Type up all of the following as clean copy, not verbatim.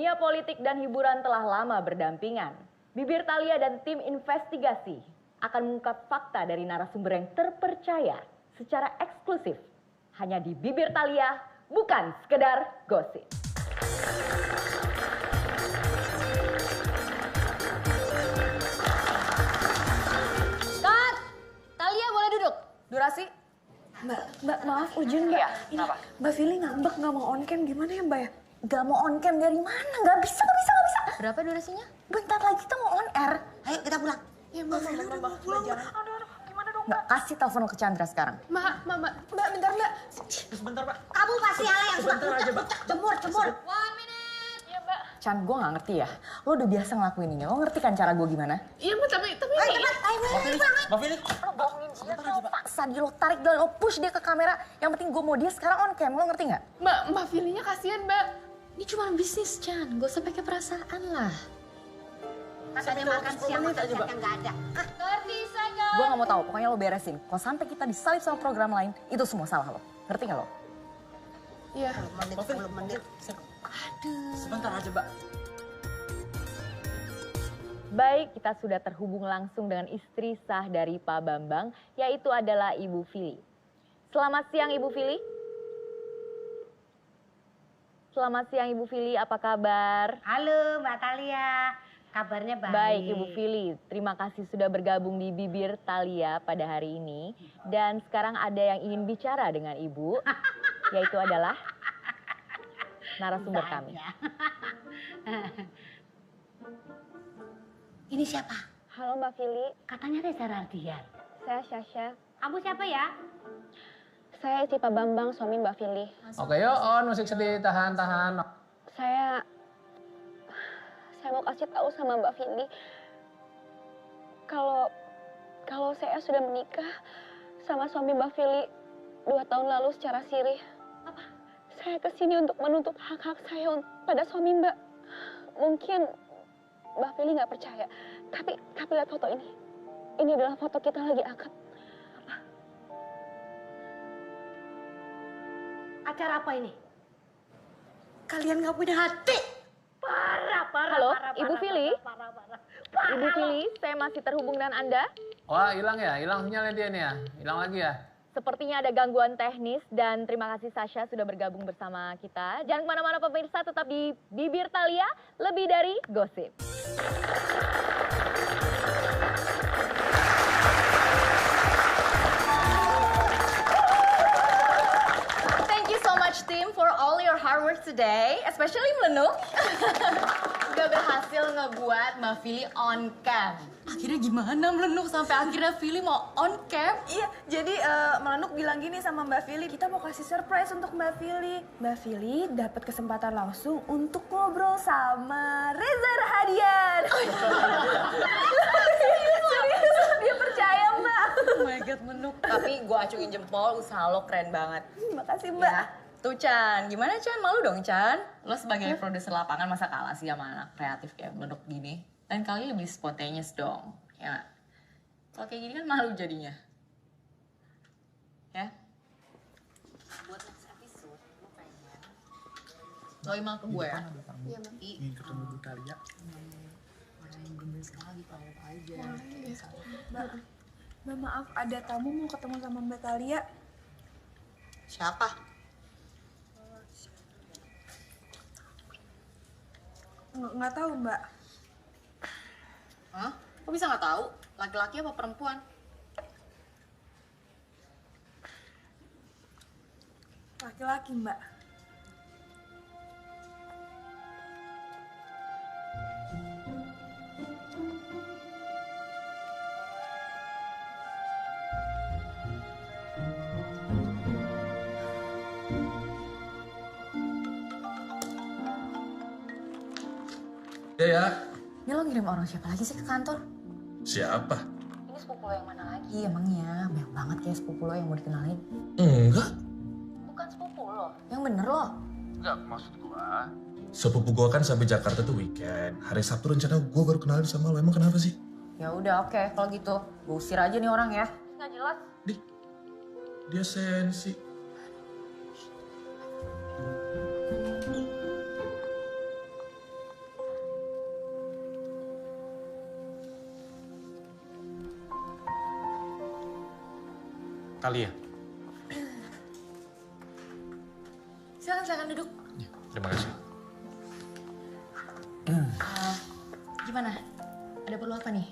Dunia politik dan hiburan telah lama berdampingan. Bibir Thalia dan tim investigasi akan mengungkap fakta dari narasumber yang terpercaya secara eksklusif. Hanya di Bibir Thalia, bukan sekedar gosip. Cut! Thalia boleh duduk. Durasi? Mbak, maaf Ujun Mbak. Iya, kenapa? Mbak Fili ngambek nggak mau on cam, gimana ya Mbak ya? Gak mau on cam dari mana? Gak bisa. Berapa durasinya? Bentar lagi kita mau on air. Ayo kita pulang. Ya Mbak Fili udah mau pulang. Aduh, gimana dong Mbak, kasih telepon ke Chandra sekarang. Mbak, bentar Mbak. Sebentar, Pak. Kamu pasti ala yang suka Sebentar aja, Pak. jemur. 1 minute. Iya, Mbak. Chan, gue gak ngerti ya. Lo udah biasa ngelakuin ini. Lo ngerti kan cara gue gimana? Iya Mbak, tapi Ayo cepat, ayo pulang. Mbak Fili. Lo bohongin dia, lo paksa dia, lo tarik dia, lo push dia ke kamera. Yang penting gue mau dia sekarang on cam. Lo ngerti gak? Mbak Filinya kasihan Mbak. Ini cuma bisnis, Chan. Gak usah pakai perasaan lah. Katanya makan siang, makan siang yang nggak ada. Gue gak mau tahu. Pokoknya lo beresin. Kalau sampai kita disalip sama program lain, itu semua salah lo. Ngerti gak lo? Iya. 10 menit. Sebentar aja, Mbak. Baik, kita sudah terhubung langsung dengan istri sah dari Pak Bambang, yaitu adalah Ibu Fili. Selamat siang Ibu Fili. Selamat siang Ibu Fili, apa kabar? Halo Mbak Thalia, kabarnya baik. Baik Ibu Fili, terima kasih sudah bergabung di Bibir Thalia pada hari ini. Dan sekarang ada yang ingin bicara dengan Ibu, yaitu adalah narasumber kami. Ini siapa? Halo Mbak Fili, Katanya Reza Rardian. saya Syasha. Kamu siapa ya? Saya istri Pak Bambang, suami Mbak Fili. Oke, yuk on, musik sedih, tahan. Saya mau kasih tahu sama Mbak Fili kalau saya sudah menikah sama suami Mbak Fili 2 tahun lalu secara sirih. Apa? Saya kesini untuk menuntut hak-hak saya pada suami Mbak. Mungkin Mbak Fili nggak percaya, tapi lihat foto ini. Ini adalah foto kita lagi akad. Acara apa ini? Kalian nggak punya hati. Parah. Halo, Ibu Fili? Ibu Fili, saya masih terhubung dengan Anda. Wah, hilang ya? Hilang sinyalnya dia nih ya? Hilang lagi ya? Sepertinya ada gangguan teknis dan terima kasih Sasha sudah bergabung bersama kita. Jangan kemana-mana pemirsa, tetap di Bibir Thalia, lebih dari gosip. Thank you so much team for all your hard work today, especially Melenuk. Udah berhasil ngebuat Mbak Fili on cam. Akhirnya gimana Melenuk sampai akhirnya Fili mau on cam? Iya, jadi Melenuk bilang gini sama Mbak Fili, kita mau kasih surprise untuk Mbak Fili. Mbak Fili dapat kesempatan langsung untuk ngobrol sama Reza Rahadian. Serius, dia percaya Mbak. Oh my god, Menuk. Tapi gue acungin jempol, usaha lo keren banget. Makasih Mbak. Ya. Tuh Chan, gimana Chan? Malu dong Chan? Lo sebagai produser lapangan masa kalah sih sama anak kreatif kayak Menuk gini? Lain kali lebih spontaneous dong, ya nggak? Kalau kayak gini kan malu jadinya. Ya? Buat next episode, lu pengen Lo email ke gue ya? Ingin ketemu Bu Thalia. orang yang gembel sekali kalau aja. Mbak maaf, ada tamu mau ketemu sama Mbak Thalia. Siapa? Nggak tahu Mbak. Hah? Kok bisa nggak tahu? Laki-laki apa perempuan? Laki-laki Mbak. Ya. Ini lo ngirim orang siapa lagi sih ke kantor? Siapa? Ini sepupu lo yang mana lagi emangnya? Banyak banget kayak sepupu lo yang mau dikenalin. Enggak. Bukan sepupu lo, yang bener lo. Enggak, maksud gua. Sepupu gua kan sampai Jakarta tuh weekend. Hari Sabtu rencana gua baru kenalin sama lo. Emang kenapa sih? Ya udah oke, kalau gitu gue usir aja nih orang ya. Nggak jelas. Dia sensi. Talia. Silakan duduk. Ya, terima kasih. Gimana? Ada perlu apa nih?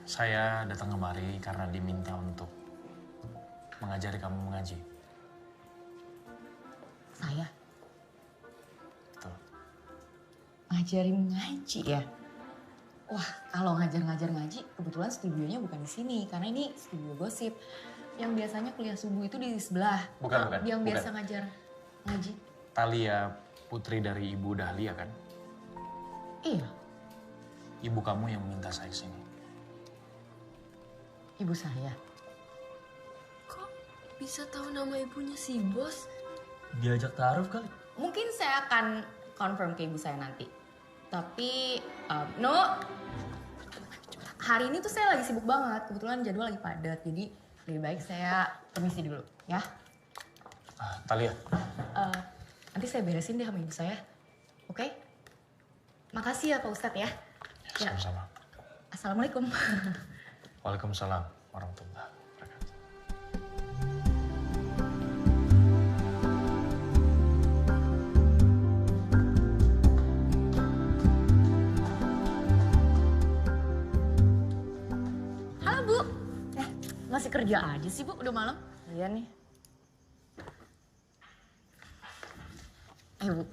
Saya datang kemari karena diminta untuk mengajari kamu mengaji. Saya Betul. ngajarin ngaji ya? Wah, kalau ngajar-ngajar ngaji, kebetulan studionya bukan di sini. Karena ini studio gosip. Yang biasanya kuliah subuh itu di sebelah. Bukan. Yang biasa ngajar ngaji. Talia, putri dari Ibu Dahlia kan? Iya, Ibu kamu yang minta saya sini. ibu saya. Kok bisa tahu nama ibunya si bos? Diajak taruh kali. Mungkin saya akan confirm ke ibu saya nanti. Tapi, no. Hari ini tuh saya lagi sibuk banget. Kebetulan jadwal lagi padat. Jadi lebih baik saya permisi dulu ya. Talia, Nanti saya beresin deh sama ibu saya. Oke? Makasih ya Pak Ustadz ya. ya, sama-sama. Assalamualaikum. Waalaikumsalam warahmatullahi wabarakatuh. Halo Bu. Masih kerja aja sih Bu, udah malam. Iya nih. Bu,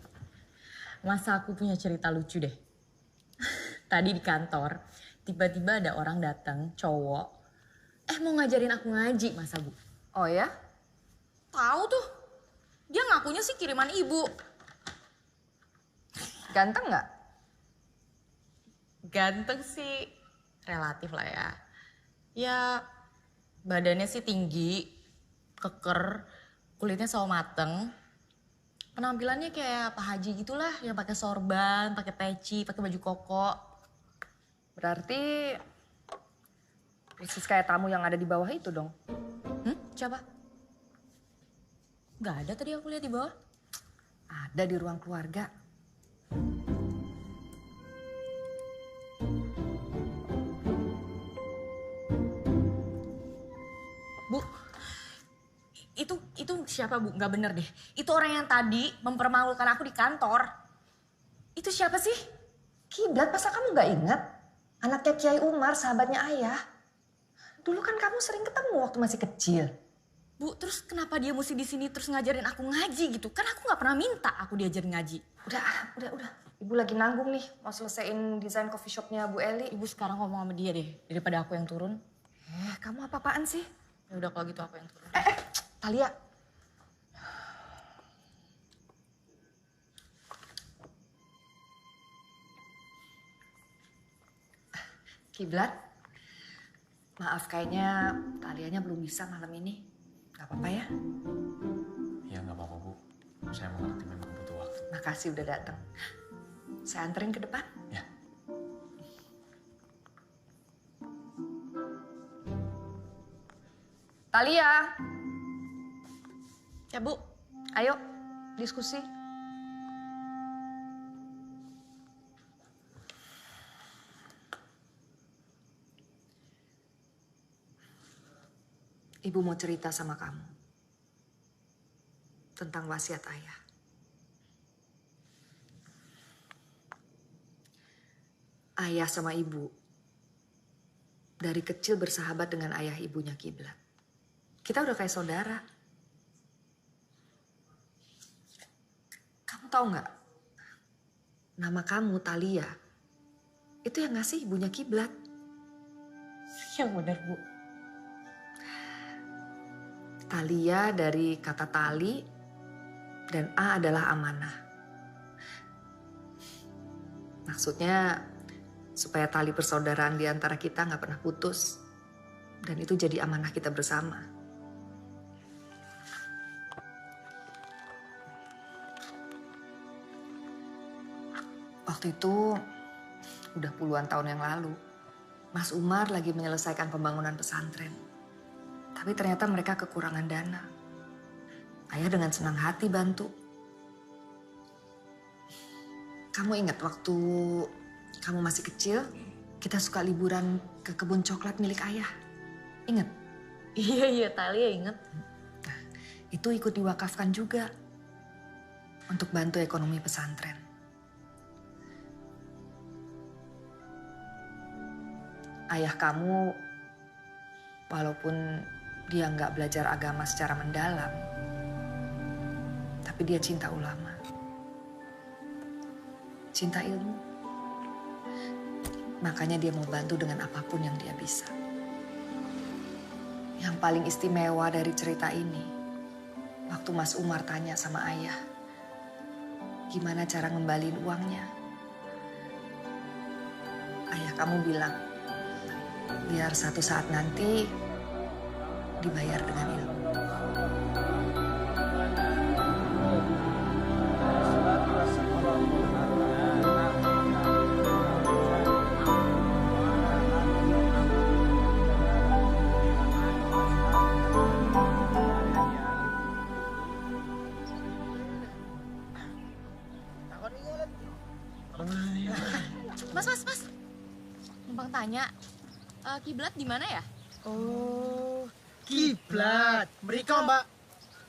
masa aku punya cerita lucu deh. Tadi di kantor, tiba-tiba ada orang datang, cowok. Mau ngajarin aku ngaji, masa Bu? Oh ya? Tahu tuh, dia ngakunya sih kiriman ibu. Ganteng nggak? Ganteng sih, relatif lah ya. Ya, badannya sih tinggi, keker, kulitnya sawo mateng. Penampilannya kayak Pak Haji gitulah, yang pakai sorban, pakai peci, pakai baju koko. Berarti persis kayak tamu yang ada di bawah itu dong. Siapa? Gak ada tadi aku lihat di bawah. Ada di ruang keluarga. Bu, itu siapa Bu? Gak bener deh. Itu orang yang tadi mempermalukan aku di kantor. Itu siapa sih? Kiblat, masa kamu gak ingat? Anaknya Kiai Umar, sahabatnya ayah. Dulu kan kamu sering ketemu waktu masih kecil. Bu, terus kenapa dia mesti di sini terus ngajarin aku ngaji gitu? Kan aku nggak pernah minta aku diajarin ngaji. Udah. Ibu lagi nanggung nih, mau selesaiin desain coffee shopnya Bu Eli. Ibu sekarang ngomong sama dia deh, daripada aku yang turun. Kamu apa-apaan sih? Ya udah kalau gitu aku yang turun. Talia. Kiblat, maaf kayaknya Talianya belum bisa malam ini. Gak apa-apa ya? Ya nggak apa-apa Bu, saya mengerti memang butuh waktu. Makasih udah datang. Saya anterin ke depan. Ya. Talia, Ya Bu, ayo diskusi. Ibu mau cerita sama kamu tentang wasiat ayah. Ayah sama ibu dari kecil bersahabat dengan ayah ibunya Kiblat. Kita udah kayak saudara. Kamu tahu nggak? Nama kamu Talia itu yang ngasih ibunya Kiblat. yang benar Bu. Talia dari kata tali dan A adalah amanah. Maksudnya supaya tali persaudaraan di antara kita nggak pernah putus. Dan itu jadi amanah kita bersama. Waktu itu udah puluhan tahun yang lalu. Mas Umar lagi menyelesaikan pembangunan pesantren. Tapi ternyata mereka kekurangan dana. Ayah dengan senang hati bantu. Kamu ingat waktu kamu masih kecil, kita suka liburan ke kebun coklat milik ayah? Ingat? Iya, Talia inget. Itu ikut diwakafkan juga untuk bantu ekonomi pesantren. Ayah kamu, walaupun dia nggak belajar agama secara mendalam, tapi dia cinta ulama, cinta ilmu. Makanya dia mau bantu dengan apapun yang dia bisa. Yang paling istimewa dari cerita ini, waktu Mas Umar tanya sama ayah, gimana cara ngembaliin uangnya? Ayah kamu bilang, biar satu saat nanti dibayar dengan ilmu. Mas. Numpang tanya, kiblat di mana ya? Oh, kiblat. Mriko, Mbak.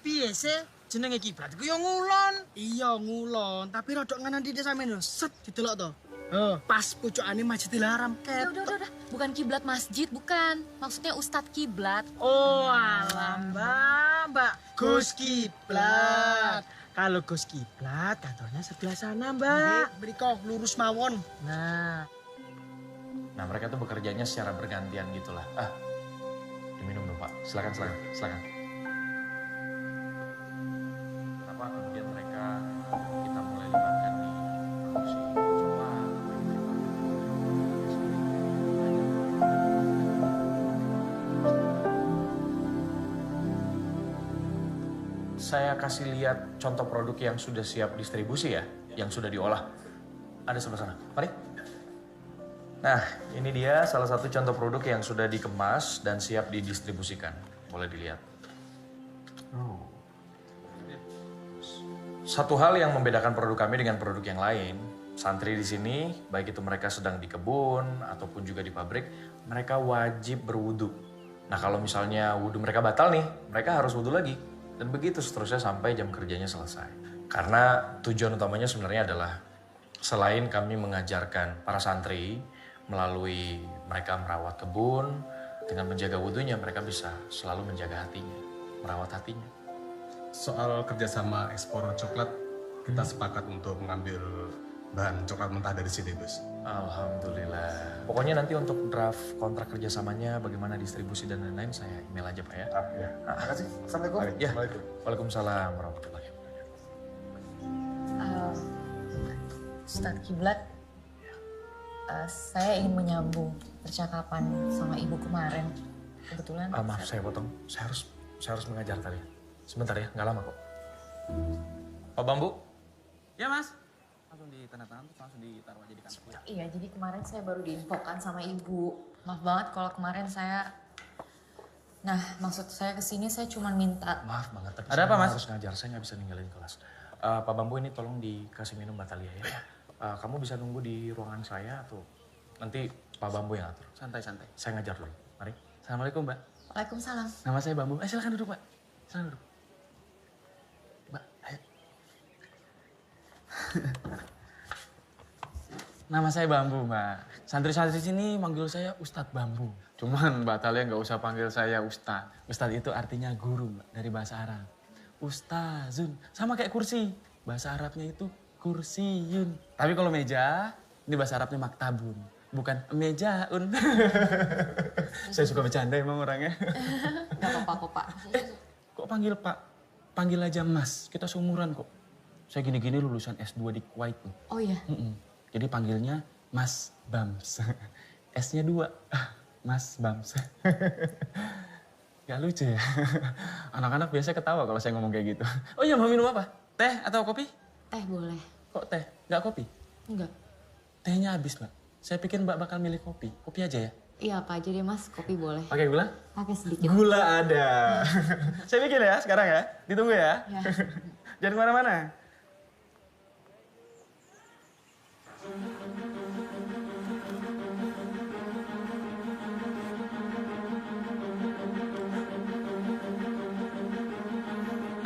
Piye sih jenenge kiblat? Iku yo ngulon. Iya, ngulon, tapi rodok nganan di desa men set didelok to. Pas pucukane Masjidil Haram ket. Udah. Bukan kiblat masjid, bukan. Maksudnya Ustadz Kiblat. Oh, alam, Mbak. Gus Kiblat. Kalau Gus Kiblat, kantornya sebelah sana, Mbak. Mriko lurus mawon. Nah, mereka tuh bekerjanya secara bergantian gitulah. Diminum dulu, Pak. Silakan. Kenapa kemudian kita mulai libatkan di produksi? Coba. Saya kasih lihat contoh produk yang sudah siap distribusi ya, yang sudah diolah. Ada sebelah sana. Mari. Nah, ini dia salah satu contoh produk yang sudah dikemas dan siap didistribusikan. Boleh dilihat. Satu hal yang membedakan produk kami dengan produk yang lain, santri di sini, baik itu mereka sedang di kebun ataupun juga di pabrik, mereka wajib berwudu. Nah, kalau misalnya wudu mereka batal nih, mereka harus wudu lagi. Dan begitu seterusnya sampai jam kerjanya selesai. Karena tujuan utamanya sebenarnya adalah selain kami mengajarkan para santri melalui mereka merawat kebun, dengan menjaga wudunya mereka bisa selalu menjaga hatinya, merawat hatinya. Soal kerjasama ekspor coklat, kita sepakat untuk mengambil bahan coklat mentah dari sini, Gus. Alhamdulillah. Pokoknya nanti untuk draft kontrak kerjasamanya, bagaimana distribusi dan lain-lain, saya email aja Pak ya. Ya. Terima kasih. Assalamualaikum. Ya. Waalaikumsalam warahmatullahi wabarakatuh. Ustadz Kiblat, saya ingin menyambung percakapan sama ibu kemarin. Kebetulan. Maaf saya potong. Saya harus mengajar tadi. Sebentar ya, nggak lama kok. Pak Bambu? Ya Mas. Langsung ditandatangan terus langsung ditaruh aja di kantor. Iya, jadi kemarin saya baru diinfokan sama ibu. Maaf banget kalau kemarin saya... Nah, maksud saya kesini saya cuma minta... Maaf banget, tapi ada saya apa, Mas? harus ngajar. Saya nggak bisa ninggalin kelas. Pak Bambu ini tolong dikasih minum Batalia ya. Kamu bisa nunggu di ruangan saya atau nanti Pak Bambu yang atur? Santai-santai. Saya ngajar dulu. Mari. Assalamualaikum Mbak. Waalaikumsalam. Nama saya Bambu. Silakan duduk Mbak. Silakan duduk. Mbak, ayo. Nama saya Bambu, Mbak. Santri-santri sini manggil saya Ustadz Bambu. Cuman Mbak Talia nggak usah panggil saya Ustadz. Ustadz itu artinya guru, Mbak, dari bahasa Arab. Ustazun, sama kayak kursi. Bahasa Arabnya itu kursiyun. Tapi kalau meja, ini bahasa Arabnya maktabun. Bukan mejaun. Saya suka bercanda emang orangnya. Gak apa-apa kok, Pak. Kok panggil Pak? Panggil aja Mas, kita seumuran kok. Saya gini-gini lulusan S2 di Kuwait. Oh iya? Jadi panggilnya Mas Bams. S-nya 2, Mas Bams. Gak lucu ya? Anak-anak biasa ketawa kalau saya ngomong kayak gitu. Oh iya, mau minum apa? Teh atau kopi? Teh boleh. Kok teh? Gak kopi? Enggak. Tehnya habis, Mbak. Saya pikir Mbak bakal milih kopi. Kopi aja ya? Iya, apa aja deh Mas, kopi boleh. Pakai gula? Pakai sedikit. Gula ada. Saya bikin ya sekarang ya. Ditunggu ya. Ya. Jangan kemana-mana.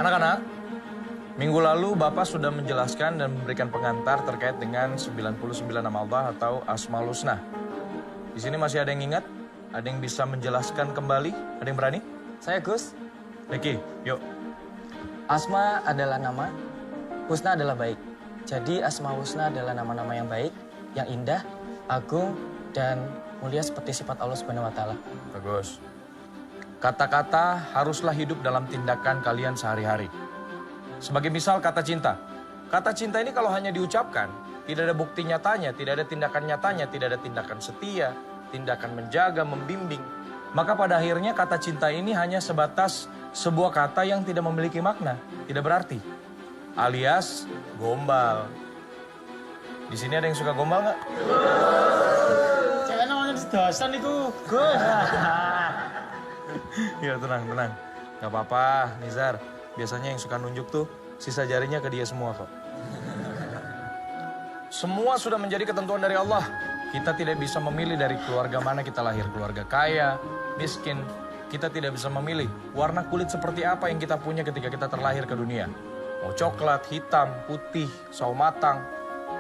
Anak-anak, minggu lalu Bapak sudah menjelaskan dan memberikan pengantar terkait dengan 99 nama Allah atau Asmaul Husna. Di sini masih ada yang ingat? Ada yang bisa menjelaskan kembali? Ada yang berani? Saya Gus. Ricky, yuk. Asma adalah nama, Husna adalah baik. Jadi Asma Husna adalah nama-nama yang baik, yang indah, agung, dan mulia seperti sifat Allah Subhanahu wa Ta'ala. Bagus. Kata-kata haruslah hidup dalam tindakan kalian sehari-hari. Sebagai misal kata cinta. Kata cinta ini kalau hanya diucapkan, tidak ada bukti nyatanya, tidak ada tindakan nyatanya, tidak ada tindakan setia, tindakan menjaga, membimbing. Maka pada akhirnya kata cinta ini hanya sebatas sebuah kata yang tidak memiliki makna, tidak berarti. Alias gombal. Di sini ada yang suka gombal nggak? Jangan namanya sedosan itu, Gus. Ya tenang. Gak apa-apa, Nizar. Biasanya yang suka nunjuk tuh sisa jarinya ke dia semua kok. Semua sudah menjadi ketentuan dari Allah. Kita tidak bisa memilih dari keluarga mana kita lahir. Keluarga kaya, miskin. Kita tidak bisa memilih warna kulit seperti apa yang kita punya ketika kita terlahir ke dunia. Mau coklat, hitam, putih, sawo matang.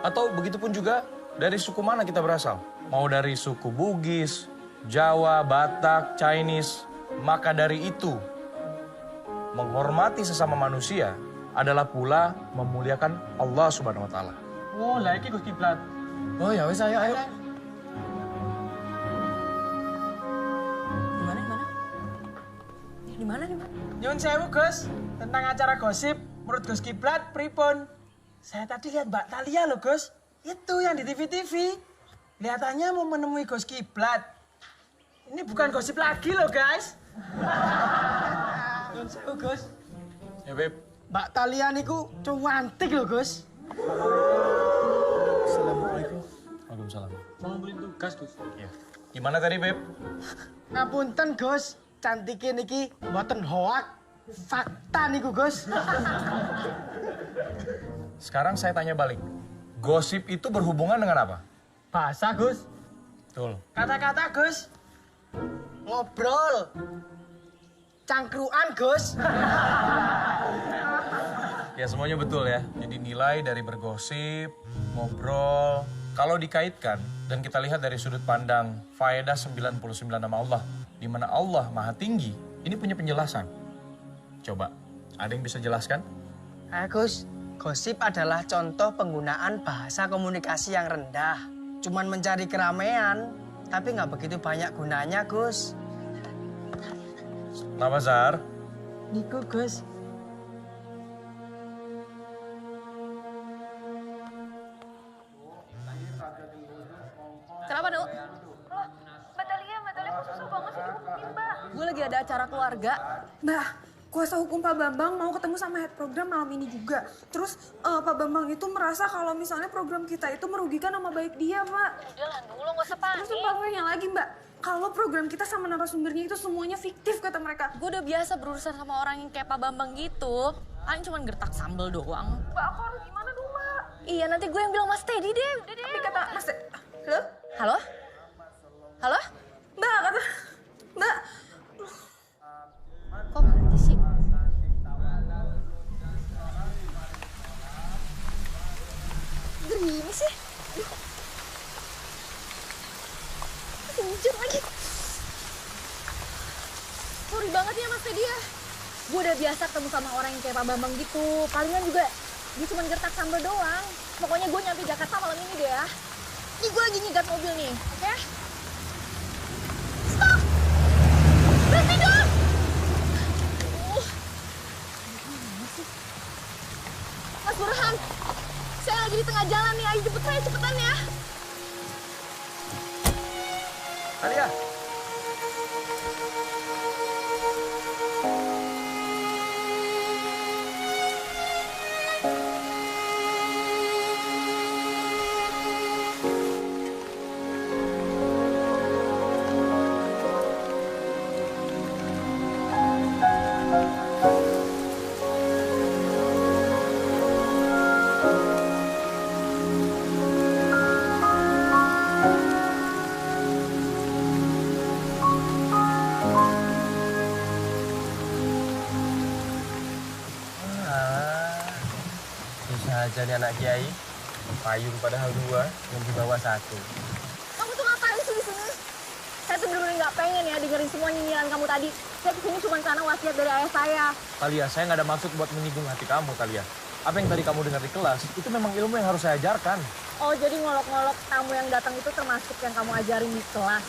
Atau begitu pun juga dari suku mana kita berasal. Mau dari suku Bugis, Jawa, Batak, Chinese. Maka dari itu, menghormati sesama manusia adalah pula memuliakan Allah Subhanahu wa Ta'ala. Oh, lah iki Gus Kiblat. Oh ya wes, ayo. Di mana? Nyun sewu, Gus. Tentang acara gosip, menurut Gus Kiblat, pripun? Saya tadi lihat Mbak Talia loh, Gus. Itu yang di TV-TV. Kelihatannya mau menemui Gus Kiblat. Ini bukan gosip lagi loh, guys. Nyun sewu, Gus. Ya, Beb. Mbak Talia niku cantik loh, Gus. Assalamualaikum. Waalaikumsalam. Mau beli tugas, Gus. Ya. Gimana tadi, Beb? Ngapunten, Gus. Cantiknya niki mboten hoak. Fakta niku, Gus. Sekarang saya tanya balik. Gosip itu berhubungan dengan apa? Bahasa, Gus. Betul. Kata-kata, Gus. Ngobrol. Cangkruan, Gus. Ya semuanya betul ya. Jadi nilai dari bergosip, ngobrol. Kalau dikaitkan dan kita lihat dari sudut pandang faedah 99 nama Allah. Di mana Allah maha tinggi, ini punya penjelasan. Coba, ada yang bisa jelaskan? Gus, gosip adalah contoh penggunaan bahasa komunikasi yang rendah. Cuman mencari keramaian, tapi nggak begitu banyak gunanya, Gus. Kenapa, Zar? Niku, Gus. Kenapa, Nuk? Loh, Mbak Talia kok susah banget sih dihubungin, Mbak? Gue lagi ada acara keluarga. Mbak, kuasa hukum Pak Bambang mau ketemu sama head program malam ini juga. Terus Pak Bambang itu merasa kalau misalnya program kita itu merugikan nama baik dia, Mbak. Udahlah, Nuk, lo gak usah panik. Terus yang lagi, Mbak. Kalau program kita sama narasumbernya itu semuanya fiktif kata mereka. Gue udah biasa berurusan sama orang yang kayak Pak Bambang gitu. Paling cuma gertak sambel doang. Mbak, aku harus gimana dong, Mbak? Iya, nanti gue yang bilang Mas Teddy deh. Udah deh. Tapi kata Mas, halo? Halo? Halo? Mbak, kata Mbak. Kok mati sih? Gini sih? Sejam lagi. Sorry banget ya Mas Teddy ya. Gue udah biasa ketemu sama orang yang kayak Pak Bambang gitu. Palingan juga dia cuma gertak sambal doang. Pokoknya gue nyampe Jakarta malam ini deh ya. Ini gue lagi nyegat mobil nih, oke? Stop! Berhenti dong! Mas Burhan, saya lagi di tengah jalan nih. Ayo jemput saya cepetan ya. Talia. Susah aja nih anak kiai. Payung padahal 2, yang di bawah 1. Kamu tuh ngapain sih di sini? Saya tuh bener-bener nggak pengen ya dengerin semua nyinyiran kamu tadi. Saya kesini cuma karena wasiat dari ayah saya. Talia, saya nggak ada maksud buat menyinggung hati kamu, Talia. Apa yang tadi kamu dengar di kelas, itu memang ilmu yang harus saya ajarkan. Oh, jadi ngolok-ngolok tamu yang datang itu termasuk yang kamu ajarin di kelas.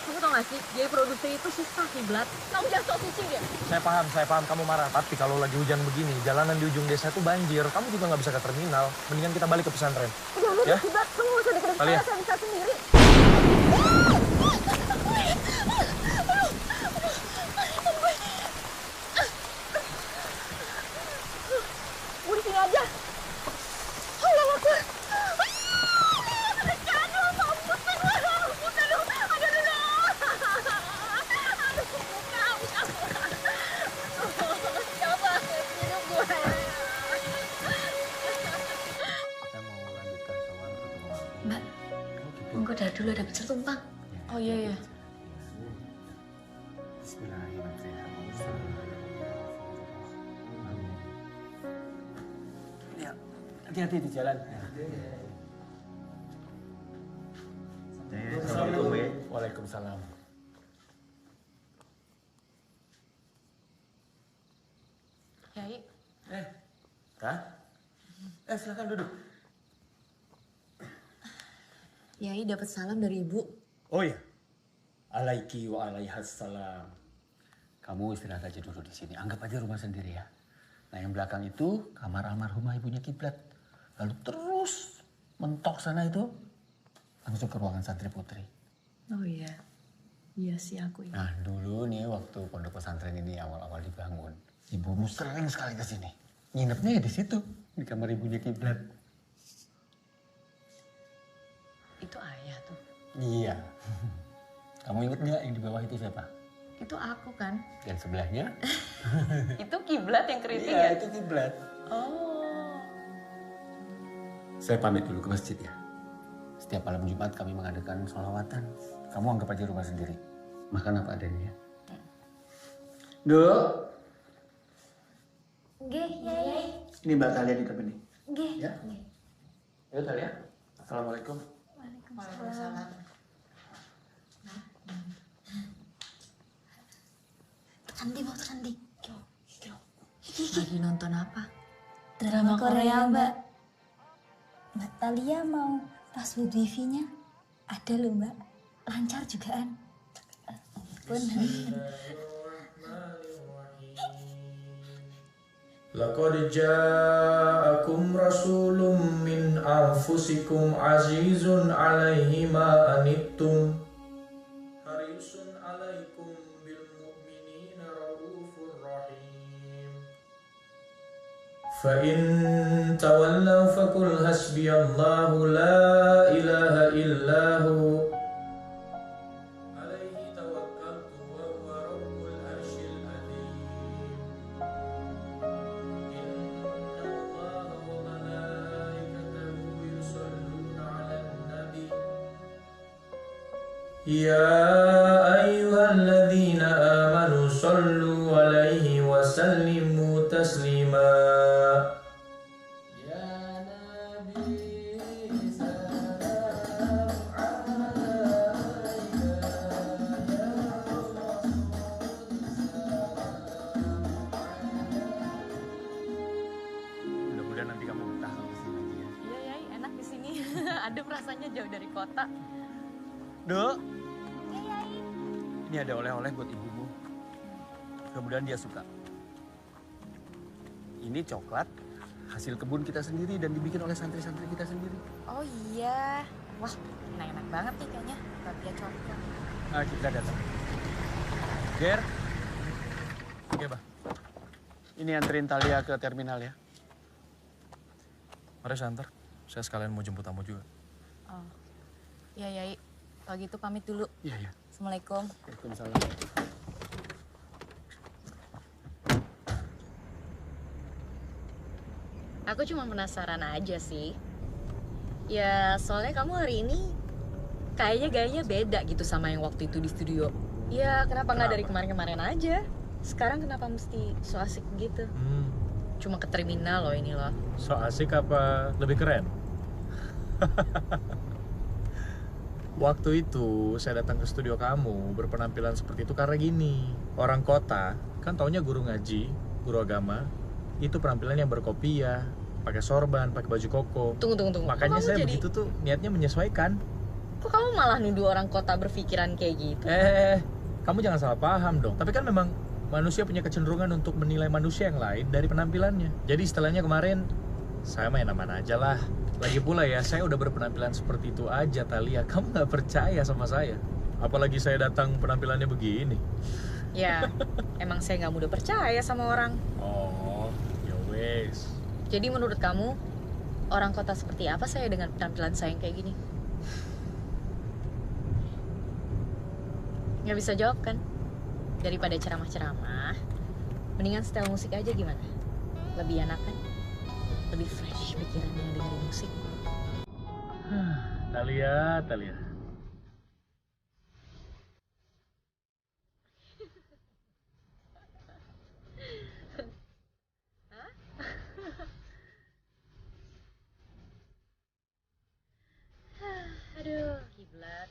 Kamu tau gak sih, jadi produser itu susah kiblat. Kamu jangan sok suci deh. Saya paham kamu marah. Tapi kalau lagi hujan begini, jalanan di ujung desa itu banjir. Kamu juga nggak bisa ke terminal. Mendingan kita balik ke pesantren. Udah, lu Ya? kiblat, kamu gak usah deket Talia. saya bisa sendiri. Gue di sini aja. Allah Akbar. Mbak, monggo dah dulu ada pecer tumpang. Oh iya. Ya, hati-hati di jalan. Assalamualaikum. Waalaikumsalam. Kiai. Silakan duduk. Kiai dapat salam dari ibu. Oh ya, alaiki wa alaihassalam. Kamu istirahat aja dulu di sini. Anggap aja rumah sendiri ya. Nah yang belakang itu kamar almarhumah ibunya Kiblat. Lalu terus mentok sana itu langsung ke ruangan santri putri. Oh iya, iya sih aku ini. Nah dulu nih waktu pondok pesantren ini awal-awal dibangun, ibumu sering sekali ke sini. Nginepnya ya di situ, di kamar ibunya Kiblat. Itu ayah tuh. Iya. Kamu inget nggak yang di bawah itu siapa? Itu aku kan. Dan sebelahnya? Itu kiblat yang keriting Iya, ya? itu Kiblat. Oh. Saya pamit dulu ke masjid ya. Setiap malam Jumat kami mengadakan sholawatan. Kamu anggap aja rumah sendiri. Makan apa adanya ya. Duk, Nggih, Yai. ini Mbak Talia di depan nih. Nggih. Ya. Yuk Talia. Assalamualaikum. Waalaikumsalam. Tekan mau tekan di. Lagi nonton apa? Drama Korea, Mbak. Mbak Talia mau password wifi-nya? Ada loh, Mbak. Lancar juga kan? Laqad ja'akum rasulun min anfusikum azizun 'alaihi ma anittum harisun 'alaikum bil mu'minina raufur rahim. Fa in tawallaw faqul hasbiyallahu la ilaha illahu alaihi tawakkaltu wa huwa rabbul arsyil azim. يا أيها الذين آمنوا صلوا عليه وسلموا تسليما. Mudah-mudahan nanti kamu betah kalau kesini lagi ya. Iya, Yai, enak di sini. Adem rasanya jauh dari kota. Duk. Ini ada oleh-oleh buat ibumu. Mudah-mudahan dia suka. Ini coklat hasil kebun kita sendiri dan dibikin oleh santri-santri kita sendiri. Oh iya. Wah, enak-enak banget nih kayaknya. Batia coklat. Nah, kita datang. Ger. Oke, Bah. Ini anterin Talia ke terminal ya. Mari saya antar. Saya sekalian mau jemput tamu juga. Oh. Iya, Yai. Kalau gitu pamit dulu. Iya. Assalamualaikum. Waalaikumsalam. Aku cuma penasaran aja sih. Ya, soalnya kamu hari ini kayaknya gayanya beda gitu sama yang waktu itu di studio. Ya, kenapa nggak dari kemarin-kemarin aja? Sekarang kenapa mesti so asik gitu? cuma ke terminal loh ini loh. So asik apa lebih keren? Waktu itu saya datang ke studio kamu berpenampilan seperti itu karena gini. Orang kota kan taunya guru ngaji, guru agama, itu penampilan yang berkopiah, pakai sorban, pakai baju koko. Tunggu. Makanya saya begitu tuh niatnya menyesuaikan. Kok kamu malah nuduh orang kota berpikiran kayak gitu? Kamu jangan salah paham dong. Tapi kan memang manusia punya kecenderungan untuk menilai manusia yang lain dari penampilannya. Jadi istilahnya kemarin saya main aman aja lah. Lagi pula ya, saya udah berpenampilan seperti itu aja, Thalia. Kamu nggak percaya sama saya. Apalagi saya datang penampilannya begini. Ya, emang saya nggak mudah percaya sama orang. Oh, ya wes. Jadi menurut kamu, orang kota seperti apa saya dengan penampilan saya yang kayak gini? Nggak bisa jawab kan? Daripada ceramah-ceramah, mendingan setel musik aja gimana? Lebih enak kan? Lebih fresh pikirannya dengerin musik. Thalia. Aduh, kiblat.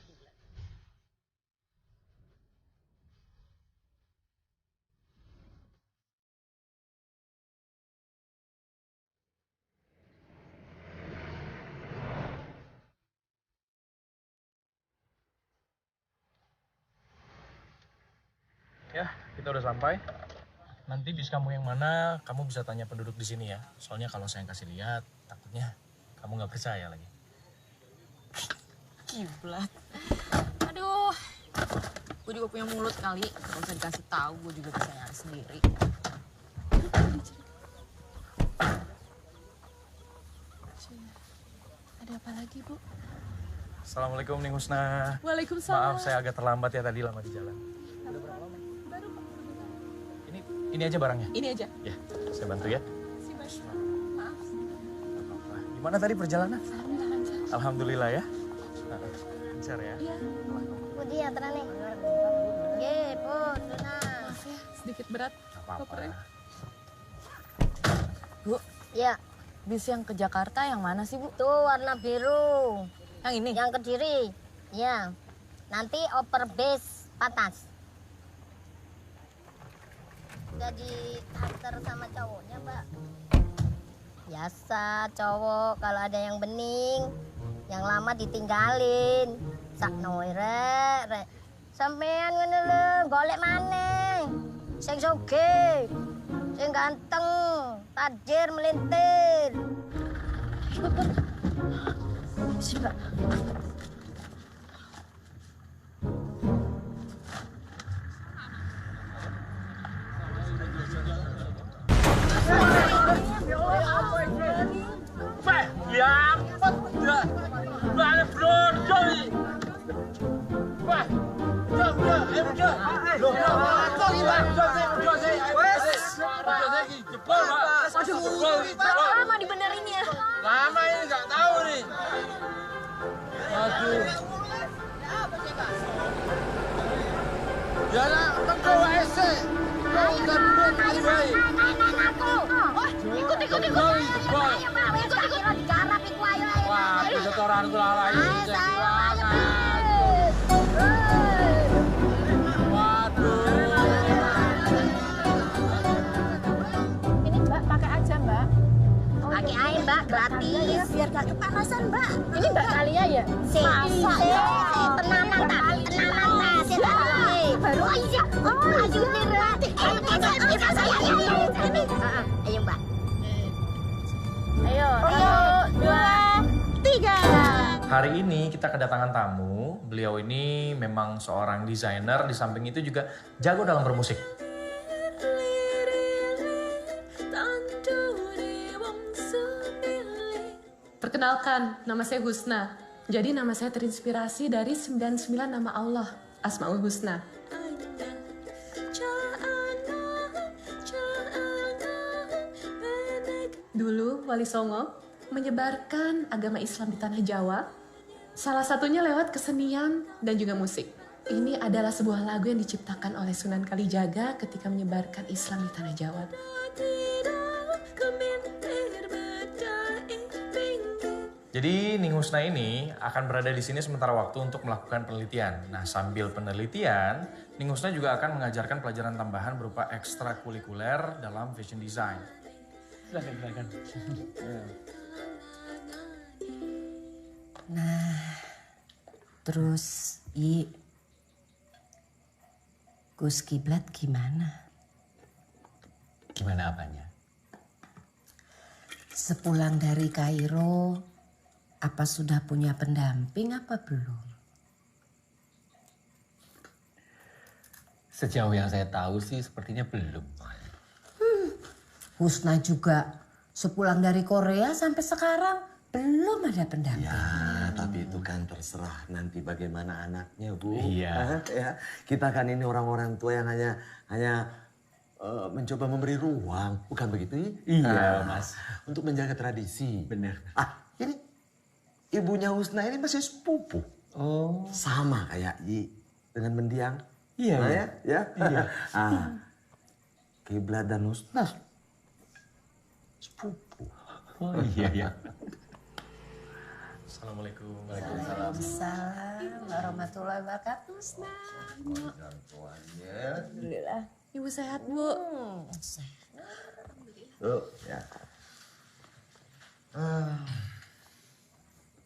Ya, kita udah sampai. Nanti bis kamu yang mana, kamu bisa tanya penduduk di sini ya. Soalnya kalau saya kasih lihat, takutnya kamu nggak percaya lagi. Kiblat. Aduh, gue juga punya mulut kali. Gak usah dikasih tahu, gue juga bisa nyari sendiri. Ada apa lagi, Bu? Assalamualaikum, Ning Husna. Waalaikumsalam. Maaf, saya agak terlambat ya tadi, lama di jalan. Ini aja barangnya. Ini aja. Ya, saya bantu ya. Maaf. Gimana tadi perjalanan? Alhamdulillah lancar. Alhamdulillah ya. Lancar ya. Iya. Budi ya tenang nih. Oke, Pun, Maaf ya, sedikit berat. Apa-apa. Bu, Ya, bis yang ke Jakarta yang mana sih, Bu? tuh warna biru. Yang ini? Yang Kediri. Ya. Nanti oper base Patas. Udah diantar sama cowoknya, Mbak. Biasa cowok kalau ada yang bening, yang lama ditinggalin. Sakno rek. Sampean ngono lho, golek maneh. Sing sugih, sing ganteng, tajir melintir. Mbak. Lama dibenerinnya. Lama ini nggak tahu nih. Aduh. Ya lah, tengko WC. Kau udah belum baik. Ikut. Ayo, Mbak, ikut. Digarap iku ayo. Wah, setoran kula lagi. Ini Mbak pakai aja, Mbak. Pakai air, Mbak, gratis. Biar gak kepanasan, Mbak. Ini Mbak Thalia ya? Tenanan tak? Baru aja. Ayo, Mbak. Ayo, Mbak. Ayo, 1, 2, 3. Hari ini kita kedatangan tamu. Beliau ini memang seorang desainer, di samping itu juga jago dalam bermusik. Perkenalkan, nama saya Husna. Jadi nama saya terinspirasi dari 99 nama Allah, Asmaul Husna. Dulu Wali Songo menyebarkan agama Islam di tanah Jawa, salah satunya lewat kesenian dan juga musik. Ini adalah sebuah lagu yang diciptakan oleh Sunan Kalijaga ketika menyebarkan Islam di tanah Jawa. Jadi Ning Husna ini akan berada di sini sementara waktu untuk melakukan penelitian. Nah, sambil penelitian, Ning Husna juga akan mengajarkan pelajaran tambahan berupa ekstrakurikuler dalam fashion design. Silakan. Nah, terus Gus Kiblat gimana? Gimana apanya? Sepulang dari Kairo, apa sudah punya pendamping apa belum? Sejauh yang saya tahu sih sepertinya belum. Husna juga sepulang dari Korea sampai sekarang belum ada pendamping. Ya, tapi itu kan terserah nanti bagaimana anaknya, Bu. Iya. Ya, kita kan ini orang-orang tua yang hanya mencoba memberi ruang, bukan begitu? Iya, Mas. Untuk menjaga tradisi. Benar. Ini ibunya Husna ini masih sepupu. Oh. Sama kayak dengan mendiang. Iya. Nah, ya. Iya. Kiblat dan Husna sepupu. Oh iya. Assalamualaikum. Waalaikumsalam warahmatullahi wabarakatuh. Husna. Alhamdulillah. Ibu sehat, Bu. Tuh, ya.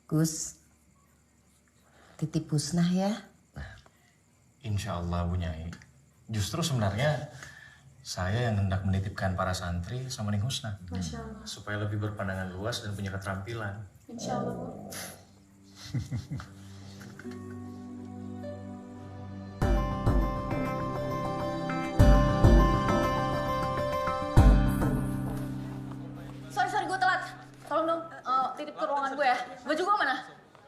Gus, titip Husna ya. Insya Allah Bu Nyai. Justru sebenarnya saya yang hendak menitipkan para santri sama Ning Husna. Masya Allah. Supaya lebih berpandangan luas dan punya keterampilan. Insya Allah, Bu. Sorry, gue telat. Tolong dong, titip ke ruangan gue ya. Baju gue mana?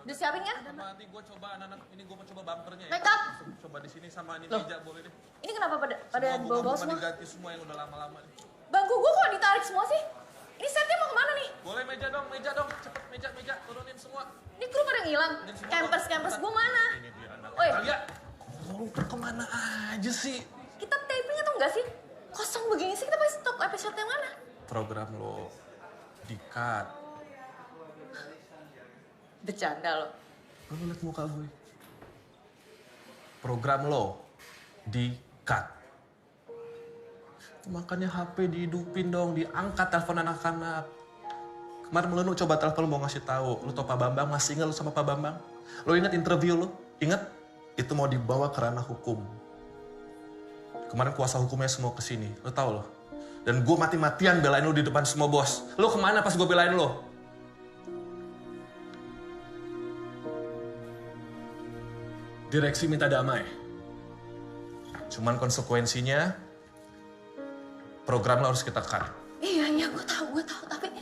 Udah siapin kan? Nanti gue coba anak-anak ini gue mau coba bumpernya ya. Make up. Coba di sini sama ini Loh. meja boleh deh. Ini kenapa pada dibawa-bawa semua? Diganti semua yang udah lama-lama nih. Bangku gue kok ditarik semua sih? Ini setnya mau kemana nih? Boleh meja dong, cepet meja, turunin semua. Ini kru pada ngilang. Campers gue mana? Oi, Talia, lu kemana aja sih? kita taping atau enggak sih? Kosong begini sih, kita pasti stop episode yang mana? Program lo di-cut. Bercanda lo. Lu liat muka gue. Program lo di-cut. Makanya HP dihidupin dong, diangkat telepon anak-anak. Kemarin lu coba telepon mau ngasih tahu, lu tau Pak Bambang, masih ingat lu sama Pak Bambang? Lu ingat interview lu? Ingat? Itu mau dibawa ke ranah hukum. Kemarin kuasa hukumnya semua kesini, lu tau loh. Dan gue mati-matian belain lu di depan semua bos. Lu kemana pas gue belain lu? Direksi minta damai. Cuman konsekuensinya, program lo harus kita cut. Iya, gue tahu, tapi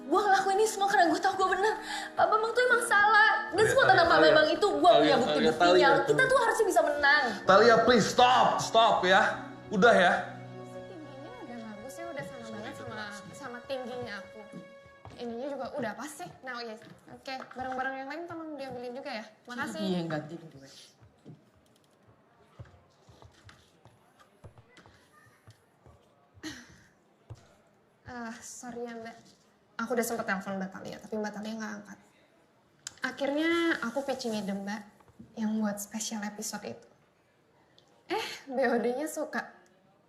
gue ngelakuin ini semua karena gue tahu gue benar. Pak Bambang tuh emang salah. Dan semua tentang Pak Bambang itu gue punya bukti-buktinya. Kita tuh harusnya bisa menang. Talia, please stop ya. Udah ya. Tingginya udah bagus ya, udah sama banget sama tingginya aku. Ininya juga udah pas sih. Nah, iya. Oke, barang-barang yang lain tolong diambilin juga ya. Makasih. Iya, ganti gue. Sorry ya Mbak. Aku udah sempet telepon Mbak Talia, tapi Mbak Talia nggak angkat. Akhirnya aku pitching ide Mbak yang buat special episode itu. BOD-nya suka.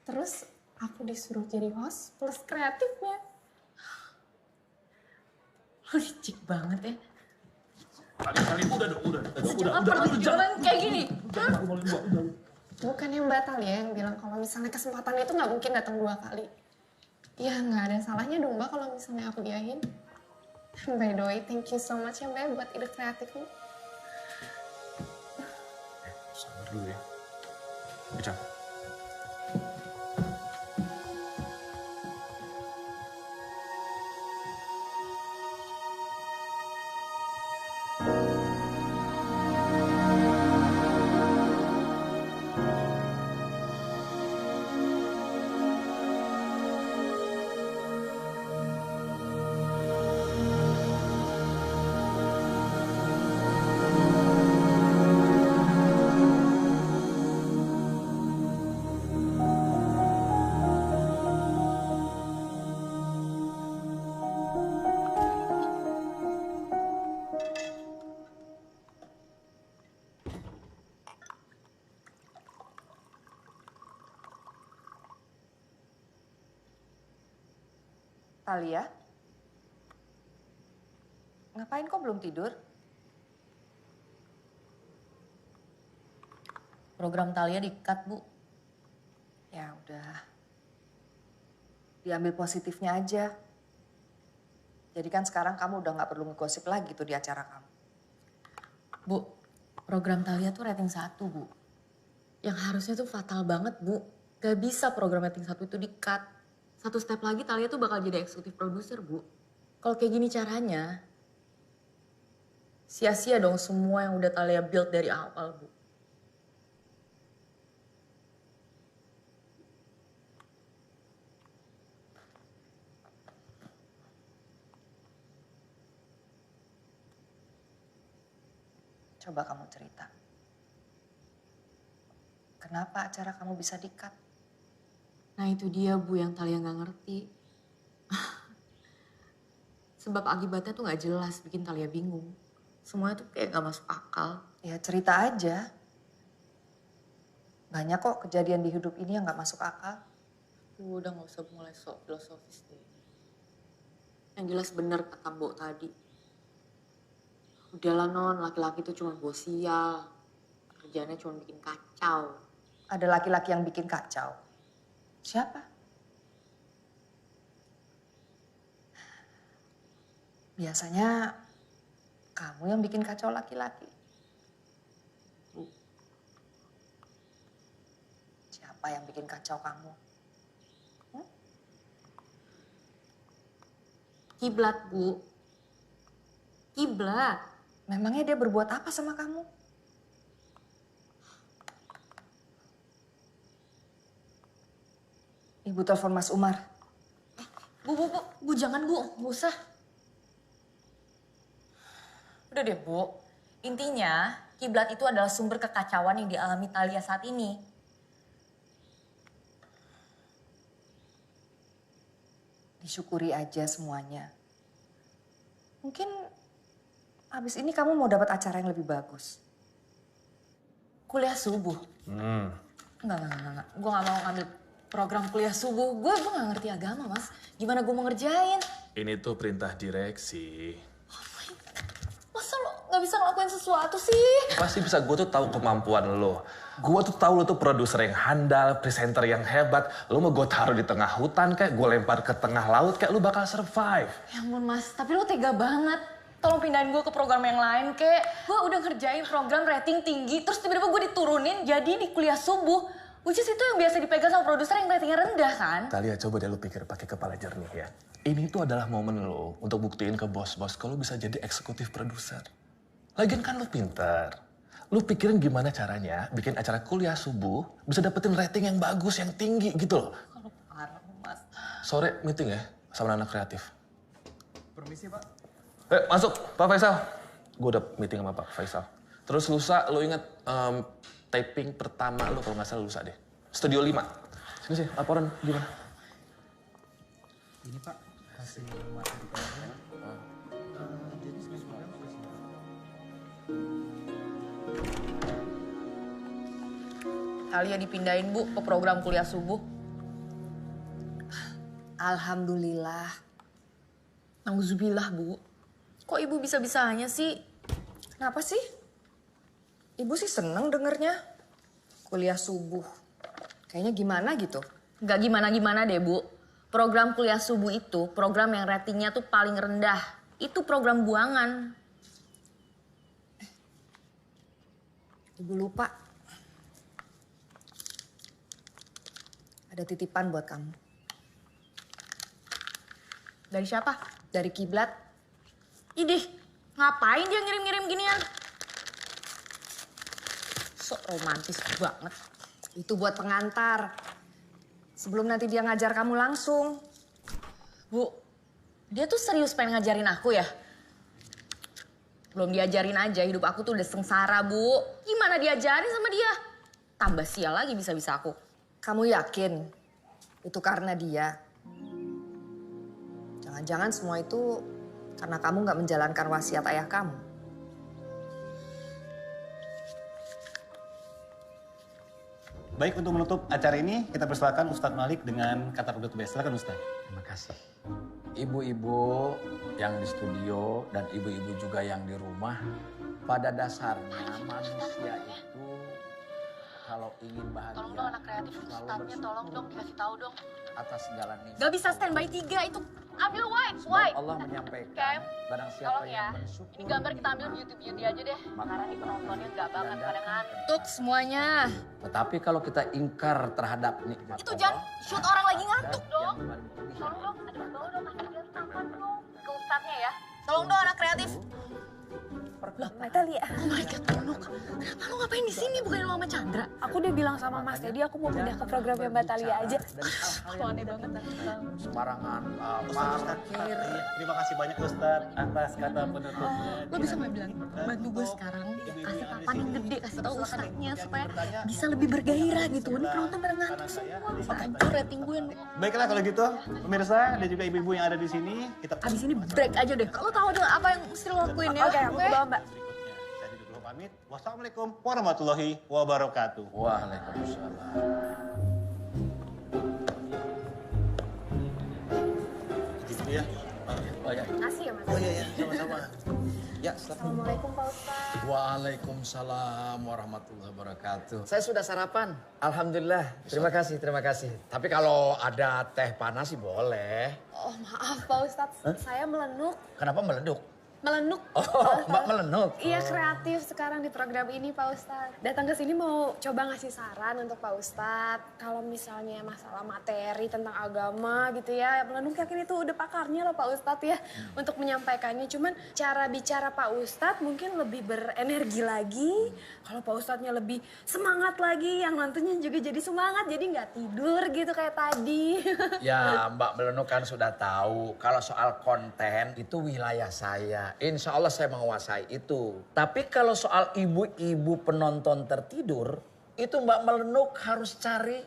Terus aku disuruh jadi host plus kreatifnya. Lo licik banget ya. Kali udah. Jangan pernah jualan kayak gini. Bukannya Mbak Talia yang bilang kalau misalnya kesempatan itu nggak mungkin datang 2 kali. Ya nggak ada salahnya dong Mbak kalau misalnya aku diahin. By the way, thank you so much ya Mbak buat ide kreatifnya. Sabar dulu ya. Bicara. Thalia? Ngapain kok belum tidur? Program Thalia di-cut, Bu. Ya udah. Diambil positifnya aja. Jadi kan sekarang kamu udah gak perlu ngegosip lagi tuh di acara kamu. Bu, program Thalia tuh rating 1, Bu. Yang harusnya tuh fatal banget, Bu. Gak bisa program rating 1 itu di-cut. Satu step lagi Thalia tuh bakal jadi eksekutif produser, Bu. Kalau kayak gini caranya, sia-sia dong semua yang udah Thalia build dari awal, Bu. Coba kamu cerita. Kenapa acara kamu bisa di-cut? Nah itu dia, Bu, yang Thalia nggak ngerti. Sebab akibatnya tuh nggak jelas, bikin Thalia bingung. Semuanya tuh kayak nggak masuk akal. Ya cerita aja. Banyak kok kejadian di hidup ini yang nggak masuk akal. Bu, udah nggak usah mulai sok filosofis deh. Yang jelas bener kata Mbok tadi. Udahlah Non, laki-laki tuh cuma bos sial. Kerjaannya cuma bikin kacau. Ada laki-laki yang bikin kacau. Siapa? Biasanya kamu yang bikin kacau laki-laki. Siapa yang bikin kacau kamu? Kiblat, Bu. Kiblat. Memangnya dia berbuat apa sama kamu? Ibu telepon Mas Umar. Bu, jangan Bu, nggak usah. Udah deh Bu, intinya kiblat itu adalah sumber kekacauan yang dialami Thalia saat ini. Disyukuri aja semuanya. Mungkin abis ini kamu mau dapat acara yang lebih bagus. Kuliah subuh? Enggak. Gue gak mau ngambil program kuliah subuh. Gue gak ngerti agama, Mas. Gimana gue mau ngerjain? Ini tuh perintah direksi. Masa lo gak bisa ngelakuin sesuatu sih? Pasti bisa, gue tuh tahu kemampuan lo. Gue tuh tahu lo tuh produser yang handal, presenter yang hebat. Lo mau gue taruh di tengah hutan kayak, gue lempar ke tengah laut kayak, lo bakal survive. Ya ampun Mas, tapi lo tega banget. Tolong pindahin gue ke program yang lain kek. Gue udah ngerjain program rating tinggi, terus tiba-tiba gue diturunin jadi di kuliah subuh. Which is itu yang biasa dipegang sama produser yang ratingnya rendah kan? Thalia, coba deh lo pikir pakai kepala jernih ya. Ini tuh adalah momen lo untuk buktiin ke bos-bos kalau bisa jadi eksekutif produser. Lagian kan lo pinter. Lo pikirin gimana caranya bikin acara kuliah subuh bisa dapetin rating yang bagus, yang tinggi gitu loh. Kalau parah Mas. Sore meeting ya sama anak kreatif. Permisi Pak. Masuk, Pak Faisal. Gue udah meeting sama Pak Faisal. Terus lusa, lo inget taping pertama lo kalau nggak salah lusa deh. Studio 5. Sini, laporan gimana? Ini Pak, hasil materi kalian. Thalia dipindahin Bu ke program kuliah subuh. Alhamdulillah. Nauzubillah Bu. Kok ibu bisa-bisanya sih? Kenapa sih? Ibu sih seneng dengernya. Kuliah subuh. Kayaknya gimana gitu. Nggak gimana-gimana deh Bu. Program kuliah subuh itu program yang ratingnya tuh paling rendah. Itu program buangan. Ibu lupa. Ada titipan buat kamu. Dari siapa? Dari Kiblat. Idih, ngapain dia ngirim-ngirim ginian? Sok romantis banget. Itu buat pengantar. Sebelum nanti dia ngajar kamu langsung. Bu, dia tuh serius pengen ngajarin aku ya? Belum diajarin aja, hidup aku tuh udah sengsara, Bu. Gimana diajarin sama dia? Tambah sial lagi bisa-bisa aku. Kamu yakin itu karena dia? Jangan-jangan semua itu karena kamu nggak menjalankan wasiat ayah kamu. Baik, untuk menutup acara ini kita persilakan Ustadz Malik dengan kata penutup. Silakan Ustadz. Terima kasih. Ibu-ibu yang di studio dan ibu-ibu juga yang di rumah, pada dasarnya manusia itu kalau ingin bahagia. Tolong dong anak kreatif Ustadznya, tolong dong dikasih tahu dong. Atas segala nikmat. Gak bisa standby 3 itu. Ambil white. Allah menyampaikan Cam, barang siapa tolong ya. yang bersyukur. Ini gambar kita ambil beauty aja deh. Karena nih penontonnya gak banget pada ngantuk Untuk semuanya. Tetapi kalau kita ingkar terhadap nikmat Itu jangan shoot orang lagi ngantuk dong. Tolong dong, ada di bawah dong, kasih lihat tampan dong. Ke Ustadznya ya. Tolong dong anak kreatif. Natalia. Oh my God, Nunuk. Kenapa lu ngapain di sini bukan lu sama Chandra? Aku udah bilang sama Mas Teddy aku mau pindah ke programnya Mbak Talia aja. Aneh banget. Sembarangan. Terima kasih banyak Ustaz atas kata penutupnya. Lo bisa nggak bilang, bantu gue sekarang kasih papan yang gede, kasih tau Ustadznya supaya bisa lebih bergairah gitu. Ini penonton pada ngantuk semua, bisa hancur rating gue. Baiklah kalau gitu, pemirsa dan juga ibu-ibu yang ada di sini, kita Abis ini break aja deh. Lo tahu aja apa yang mesti lo lakuin ya? Oke, aku bawa Mbak. Jadi dulu pamit. Wassalamualaikum warahmatullahi wabarakatuh. Waalaikumsalam. Gitu ya. Oh ya. Kasih ya Mas. Oh iya ya, sama-sama. Ya, Assalamualaikum Pak Ustadz. Waalaikumsalam warahmatullahi wabarakatuh. Saya sudah sarapan. Alhamdulillah. Terima kasih, terima kasih. Tapi kalau ada teh panas sih boleh. Oh maaf Pak Ustadz, saya melenuk. Kenapa meleduk? Melenuk. Oh, Mbak melenuk. Iya kreatif sekarang di program ini Pak Ustadz. Datang ke sini mau coba ngasih saran untuk Pak Ustadz. Kalau misalnya masalah materi tentang agama gitu ya. Melenuk yakin itu udah pakarnya loh Pak Ustadz ya. Untuk menyampaikannya. Cuman cara bicara Pak Ustadz mungkin lebih berenergi lagi. Kalau Pak Ustadznya lebih semangat lagi. Yang nontonnya juga jadi semangat. Jadi nggak tidur gitu kayak tadi. Ya Mbak Melenuk kan sudah tahu. Kalau soal konten itu wilayah saya. Insya Allah saya menguasai itu. Tapi kalau soal ibu-ibu penonton tertidur, itu Mbak Melenuk harus cari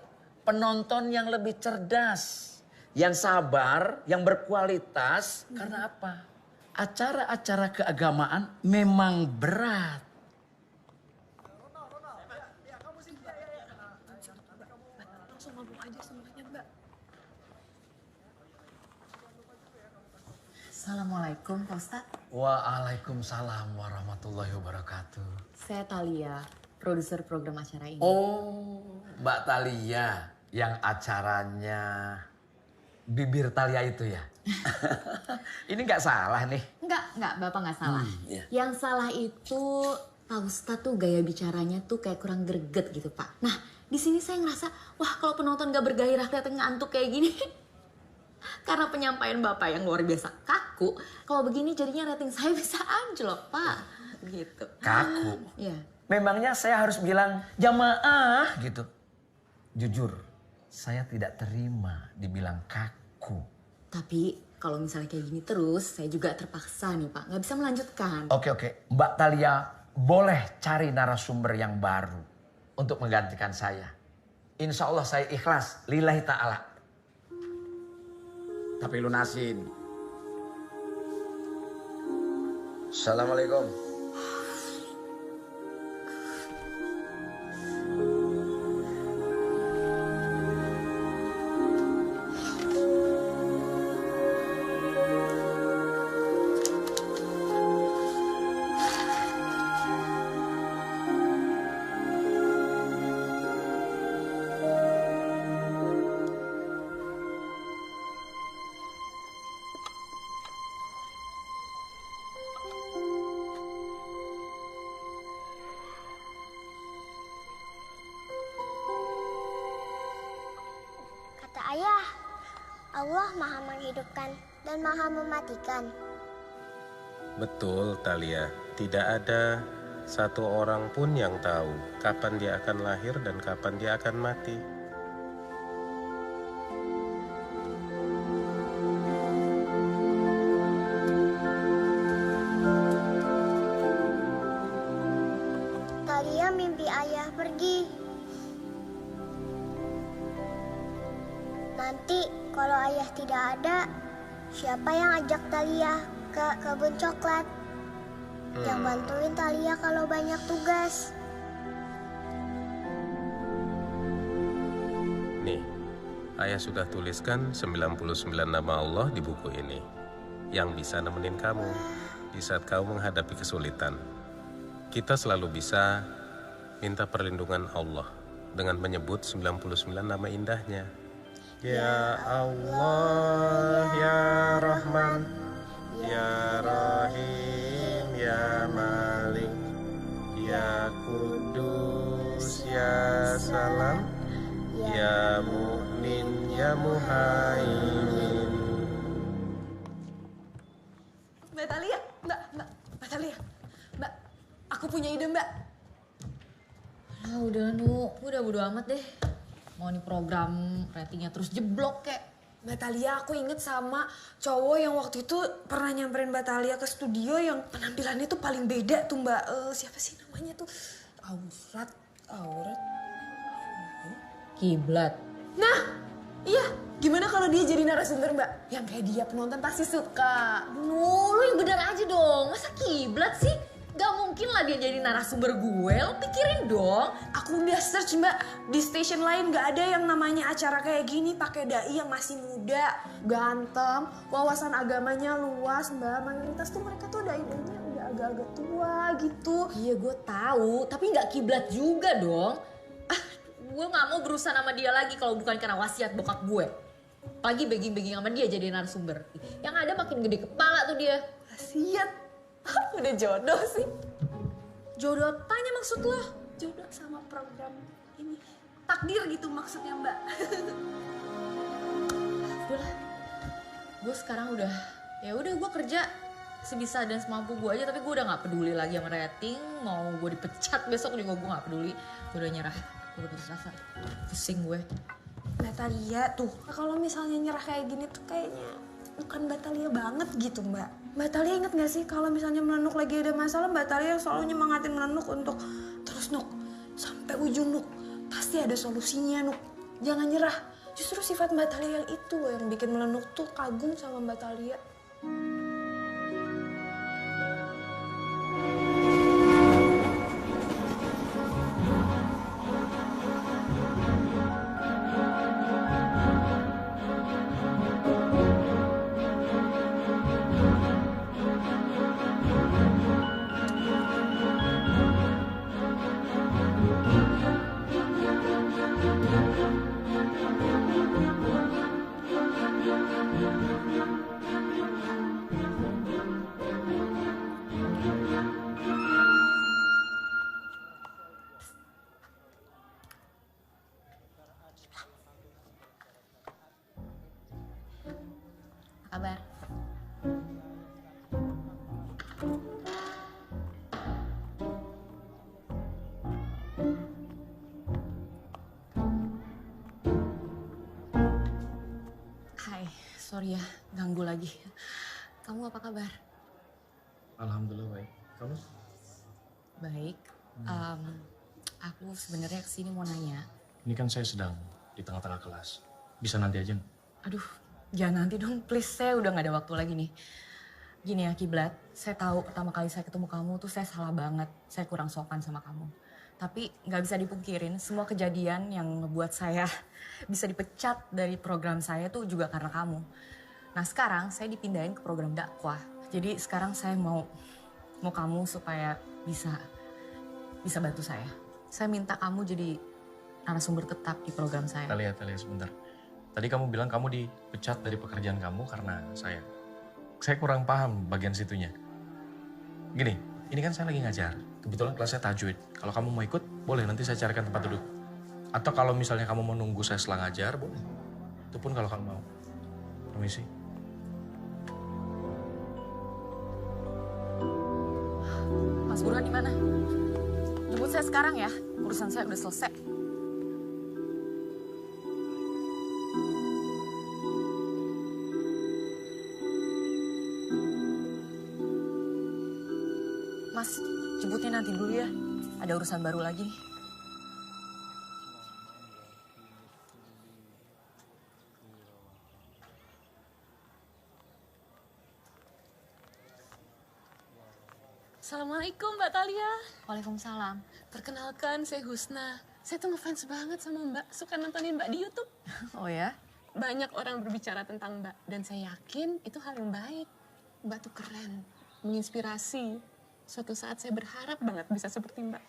penonton yang lebih cerdas. Yang sabar, yang berkualitas. Karena apa? Acara-acara keagamaan memang berat. Langsung ngomong aja semuanya Mbak. Assalamualaikum Pak Ustadz. Waalaikumsalam warahmatullahi wabarakatuh. Saya Talia, produser program acara ini. Oh, Mbak Talia yang acaranya Bibir Talia itu ya? Ini nggak salah nih. Enggak, Bapak nggak salah. Iya. Yang salah itu Pak Ustadz tuh gaya bicaranya tuh kayak kurang greget gitu Pak. Nah, di sini saya ngerasa, wah kalau penonton gak bergairah kelihatan ngantuk kayak gini. Karena penyampaian Bapak yang luar biasa kaku, kalau begini jadinya rating saya bisa anjlok, Pak. Gitu. Kaku? Iya. Memangnya saya harus bilang jamaah gitu? Jujur, saya tidak terima dibilang kaku. Tapi kalau misalnya kayak gini terus, saya juga terpaksa nih Pak, nggak bisa melanjutkan. Oke. Mbak Talia boleh cari narasumber yang baru untuk menggantikan saya. Insya Allah saya ikhlas, lillahi ta'ala. Tapi lunasin. Assalamualaikum. Kata ayah, Allah maha menghidupkan dan maha mematikan. Betul, Talia. Tidak ada satu orang pun yang tahu kapan dia akan lahir dan kapan dia akan mati. Talia mimpi ayah pergi. Nanti kalau ayah tidak ada, siapa yang ajak Talia ke kebun coklat? Yang bantuin Talia kalau banyak tugas. Nih, Ayah sudah tuliskan 99 nama Allah di buku ini yang bisa nemenin kamu di saat kamu menghadapi kesulitan. Kita selalu bisa minta perlindungan Allah dengan menyebut 99 nama indahnya. Ya Allah, Ya Rahman, Ya Rahim, Ya Malik, Ya Kudus, Ya Salam, Ya Mu'min, Ya Muhaimin. Mbak Thalia, Mbak Thalia. Mbak, aku punya ide, Mbak. Ah, udah Nu, udah bodo amat deh. Mau nih program ratingnya terus jeblok kek. Mbak Thalia, aku inget sama cowok yang waktu itu pernah nyamperin Mbak Thalia ke studio yang penampilannya tuh paling beda tuh Mbak. Siapa sih namanya tuh? Aurat. Kiblat. Nah, iya. Gimana kalau dia jadi narasumber Mbak? Yang kayak dia penonton pasti suka. Lu yang bener aja dong. Masa Kiblat sih? Gak mungkin lah dia jadi narasumber gue. Lo pikirin dong. Aku udah search Mbak. Di stasiun lain gak ada yang namanya acara kayak gini. Pakai dai yang masih muda, ganteng, wawasan agamanya luas Mbak. Mayoritas tuh mereka tuh dai-dainya udah agak-agak tua gitu. Iya gue tahu. Tapi gak Kiblat juga dong. Gue gak mau berurusan sama dia lagi kalau bukan karena wasiat bokap gue. Apalagi begging-begging sama dia jadi narasumber. Yang ada makin gede kepala tuh dia. Wasiat? Udah jodoh sih. Jodoh apanya maksud lo? Jodoh sama program ini. Takdir gitu maksudnya Mbak. Udahlah. Gue sekarang udah gue kerja sebisa dan semampu gue aja. Tapi gue udah gak peduli lagi sama rating. Mau gue dipecat besok juga gue gak peduli. Gue udah nyerah. Gue udah putus asa. Pusing gue. Mbak Thalia tuh, kalau misalnya nyerah kayak gini tuh kayaknya bukan Mbak Thalia banget gitu Mbak. Mbak Thalia inget gak sih kalau misalnya Melenuk lagi ada masalah, Mbak Thalia selalu nyemangatin Melenuk untuk terus Nuk, sampai ujung Nuk. Pasti ada solusinya Nuk, jangan nyerah. Justru sifat Mbak Thalia yang itu loh yang bikin Melenuk tuh kagum sama Mbak Thalia. Kabar. Hai, sorry ya ganggu lagi. Kamu apa kabar? Alhamdulillah baik. Kamu? Baik. Aku sebenarnya kesini mau nanya. Ini kan saya sedang di tengah-tengah kelas. Bisa nanti aja nggak? Aduh, jangan nanti dong, please. Saya udah gak ada waktu lagi nih. Gini ya, Kiblat. Saya tahu pertama kali saya ketemu kamu tuh saya salah banget. Saya kurang sopan sama kamu. Tapi gak bisa dipungkirin, semua kejadian yang ngebuat saya bisa dipecat dari program saya tuh juga karena kamu. Nah sekarang saya dipindahin ke program dakwah. Jadi sekarang saya mau kamu supaya bisa bantu saya. Saya minta kamu jadi narasumber tetap di program saya. Thalia, sebentar. Tadi kamu bilang kamu dipecat dari pekerjaan kamu karena saya. Saya kurang paham bagian situnya. Gini, ini kan saya lagi ngajar. Kebetulan kelasnya tajwid. Kalau kamu mau ikut, boleh nanti saya carikan tempat duduk. Atau kalau misalnya kamu mau nunggu saya setelah ngajar, boleh. Itu pun kalau kamu mau. Permisi. Mas Burhan di mana? Jemput saya sekarang ya. Urusan saya udah selesai. Mas, jemputnya nanti dulu ya. Ada urusan baru lagi. Assalamualaikum Mbak Thalia. Waalaikumsalam. Perkenalkan, saya Husna. Saya tuh ngefans banget sama Mbak. Suka nontonin Mbak di YouTube. Oh ya? banyak orang berbicara tentang Mbak. Dan saya yakin itu hal yang baik. Mbak tuh keren, menginspirasi. Suatu saat saya berharap banget bisa seperti Mbak.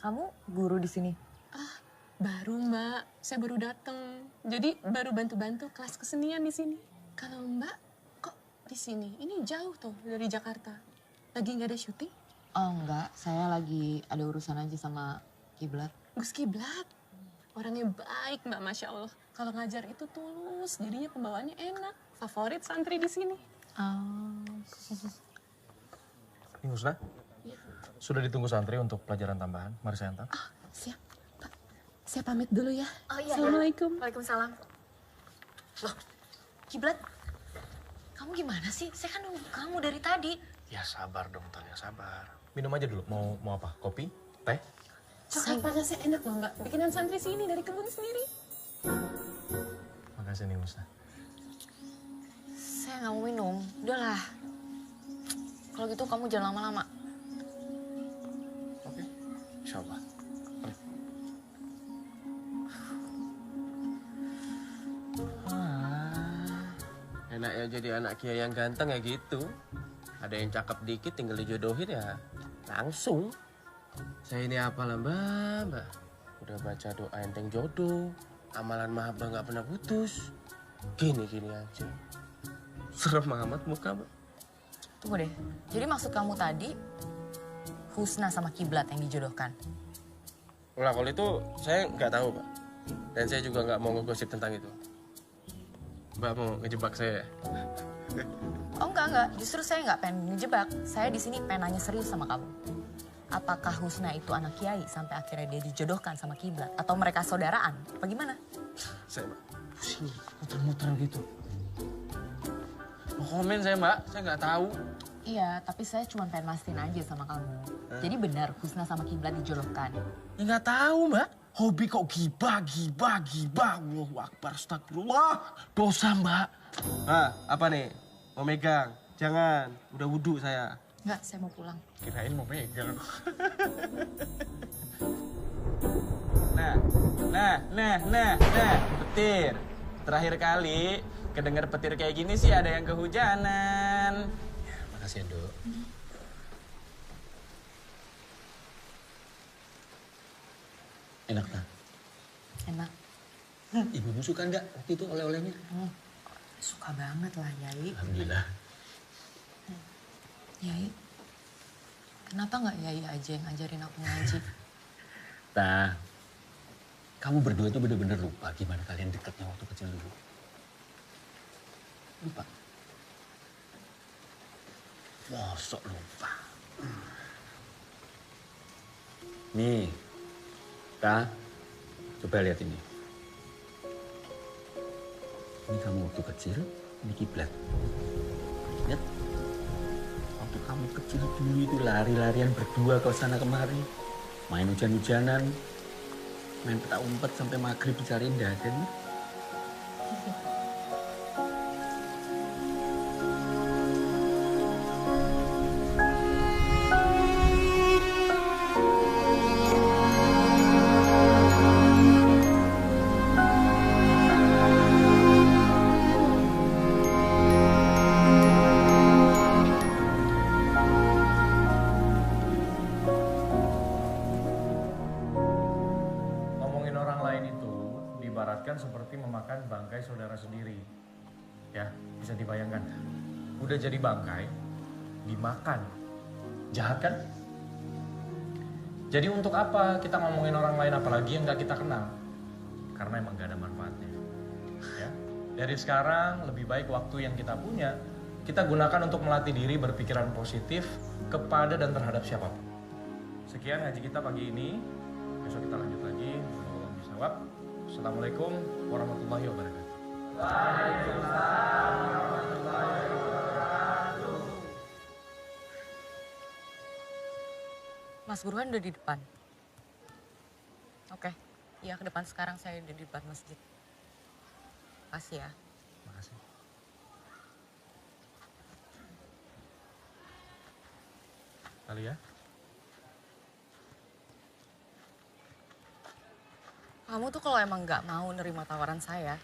Kamu guru di sini? Baru Mbak, saya baru datang. Jadi baru bantu-bantu kelas kesenian di sini. Kalau Mbak kok di sini? Ini jauh tuh dari Jakarta. Lagi nggak ada syuting? Oh enggak, saya lagi ada urusan aja sama Kiblat. Gus Kiblat, orangnya baik Mbak, Masya Allah. Kalau ngajar itu tulus, jadinya pembawaannya enak. Favorit santri di sini. Ini Husna, sudah ditunggu santri untuk pelajaran tambahan. Mari saya antar. Siap, Pak. Saya pamit dulu ya. Oh iya. Assalamualaikum. Waalaikumsalam. Loh, Kiblat, kamu gimana sih? Saya kan nunggu kamu dari tadi. Ya sabar dong Talia, sabar. Minum aja dulu, mau apa? Kopi? Teh? Coklat panasnya enak loh Mbak. Bikinan santri sini dari kebun sendiri. Makasih nih Husna. Saya nggak mau minum. Udahlah. Kalau gitu kamu jangan lama-lama. Oke, insya Allah. Enaknya jadi anak kiai yang ganteng ya gitu. Ada yang cakep dikit tinggal dijodohin ya langsung. Saya ini apalah mbak. Udah baca doa enteng jodoh. Amalan mahaba nggak pernah putus. Gini aja. Serem amat muka mbak. Tunggu deh. Jadi maksud kamu tadi Husna sama Kiblat yang dijodohkan? Nah kalau itu saya nggak tahu mbak. Dan saya juga nggak mau ngegosip tentang itu. Mbak mau ngejebak saya? Oh enggak. Justru saya nggak pengen ngejebak. Saya di sini pengen nanya serius sama kamu. Apakah Husna itu anak kiai sampai akhirnya dia dijodohkan sama Kiblat? Atau mereka saudaraan? Apa gimana? Saya mbak pusing. Muter-muter gitu. Mau komen saya mbak, saya nggak tahu. Iya, tapi saya cuma pengen mastiin aja sama kamu. Jadi benar Husna sama Kiblat dijodohkan? Ya nggak tahu mbak. Hobi kok gibah. Allahu Akbar, astagfirullah. Dosa mbak. Apa nih? Mau megang? Jangan, udah wudhu saya. Enggak, saya mau pulang. Kirain mau megang. Nah, petir. Terakhir kali kedenger petir kayak gini sih ada yang kehujanan. Ya, makasih ya, Dok. Enak tak? Enak. Ibumu suka nggak waktu itu oleh-olehnya? Suka banget lah, Yai. Alhamdulillah. Yai, kenapa nggak Yai aja yang ngajarin aku ngaji? Nah, kamu berdua tuh bener-bener lupa gimana kalian dekatnya waktu kecil dulu. Lupa. Mosok lupa. Nih, Ta, coba lihat ini. Ini kamu waktu kecil, ini Kiblat. Lihat, waktu kamu kecil dulu itu lari-larian berdua ke sana kemari. Main hujan-hujanan, main petak umpet sampai maghrib dicariin daden. Ngomongin orang lain itu diibaratkan seperti memakan bangkai saudara sendiri. Ya, bisa dibayangkan. Udah jadi bangkai, dimakan. Jahat kan? Jadi untuk apa kita ngomongin orang lain apalagi yang gak kita kenal? Karena emang gak ada manfaatnya. Ya. Dari sekarang lebih baik waktu yang kita punya, kita gunakan untuk melatih diri berpikiran positif kepada dan terhadap siapapun. Sekian ngaji kita pagi ini. Besok kita lanjut lagi. Assalamualaikum warahmatullahi wabarakatuh. Waalaikumsalam warahmatullahi wabarakatuh. Mas Burhan udah di depan. Oke, iya ke depan sekarang saya udah di depan masjid. Makasih ya. Makasih. Talia? Kamu tuh kalau emang nggak mau nerima tawaran saya,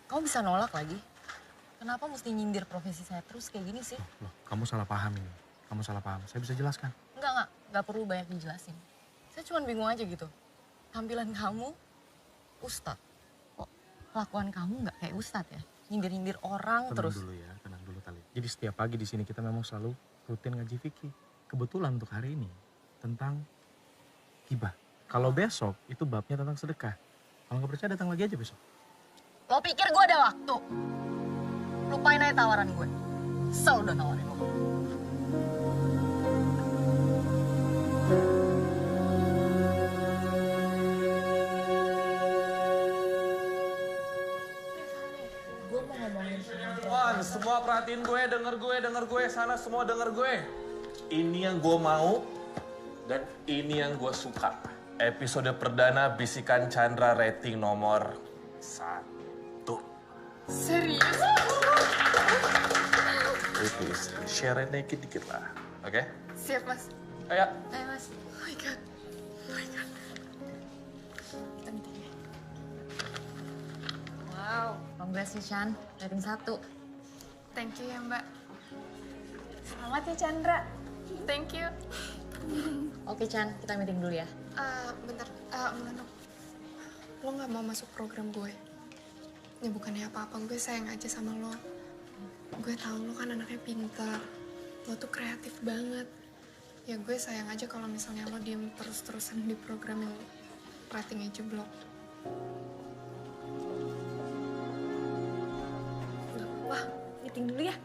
kamu bisa nolak lagi. Kenapa mesti nyindir profesi saya terus kayak gini sih? Loh, kamu salah paham ini. Kamu salah paham. Saya bisa jelaskan. Nggak perlu banyak dijelasin. Saya cuma bingung aja gitu. Tampilan kamu, ustadz. Kok kelakuan kamu nggak kayak ustadz ya? Nyindir-nyindir orang Tenang terus. Tenang dulu Tali. Jadi setiap pagi di sini kita memang selalu rutin ngaji fikih. Kebetulan untuk hari ini tentang hibah. Kalau besok itu babnya tentang sedekah. Kalau nggak percaya datang lagi aja besok. Lo pikir gue ada waktu? Lupain aja tawaran gue. Kesel udah nawarin lo. Gue mau ngomongin Wan, semua perhatiin gue, denger gue, sana semua denger gue. Ini yang gue mau dan ini yang gue suka. Episode perdana Bisikan Chandra rating nomor 1. Serius? Please, share dikit lah, oke? Siap, Mas. Ayo. Ayo, Mas. Oh my God. Oh my God. Penting. Wow, congrats nih Chan, rating 1. Thank you ya, Mbak. Selamat ya, Chandra. Thank you. Oke Chan, kita meeting dulu ya. Bentar, Melenuk. Lo gak mau masuk program gue? Ya bukannya apa-apa, gue sayang aja sama lo. Gue tahu lo kan anaknya pintar. Lo tuh kreatif banget. Ya gue sayang aja kalau misalnya lo diem terus-terusan di program yang ratingnya jeblok. Wah, meeting dulu ya.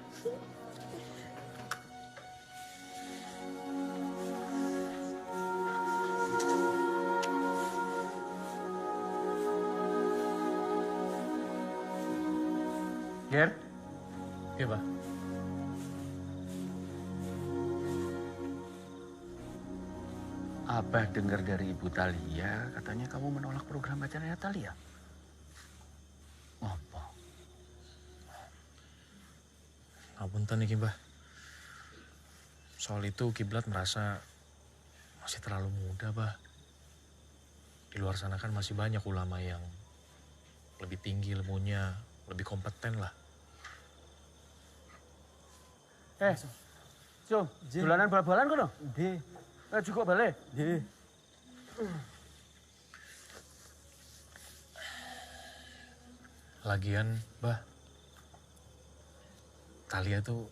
Ger? Iya, Pak. Abah dengar dari Ibu Talia, katanya kamu menolak program acaranya Talia. Apa? Ngapunten nih Mbah. Soal itu Kiblat merasa masih terlalu muda, Bah. Di luar sana kan masih banyak ulama yang lebih tinggi ilmunya, lebih kompeten lah. Jom, dolanan bal-balan kono? Nggih. Juga balik? Nggih. Lagian, Bah, Talia tuh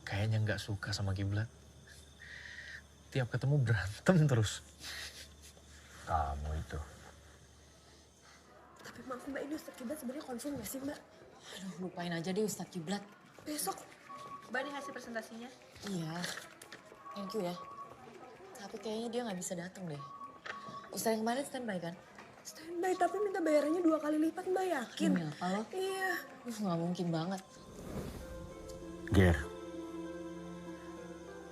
kayaknya nggak suka sama Kiblat. Tiap ketemu berantem terus. Kamu itu. Tapi maaf Mbak, ini Ustadz Kiblat sebenarnya konsul nggak sih Mbak? Aduh, lupain aja deh Ustadz Kiblat. Besok. Mbak nih hasil presentasinya. Iya, thank you ya. Tapi kayaknya dia nggak bisa datang deh. Ustadz yang kemarin standby kan? Standby, tapi minta bayarannya 2 kali lipat Mbak, yakin? Demi apa lo? Iya. Nggak mungkin banget. Ger,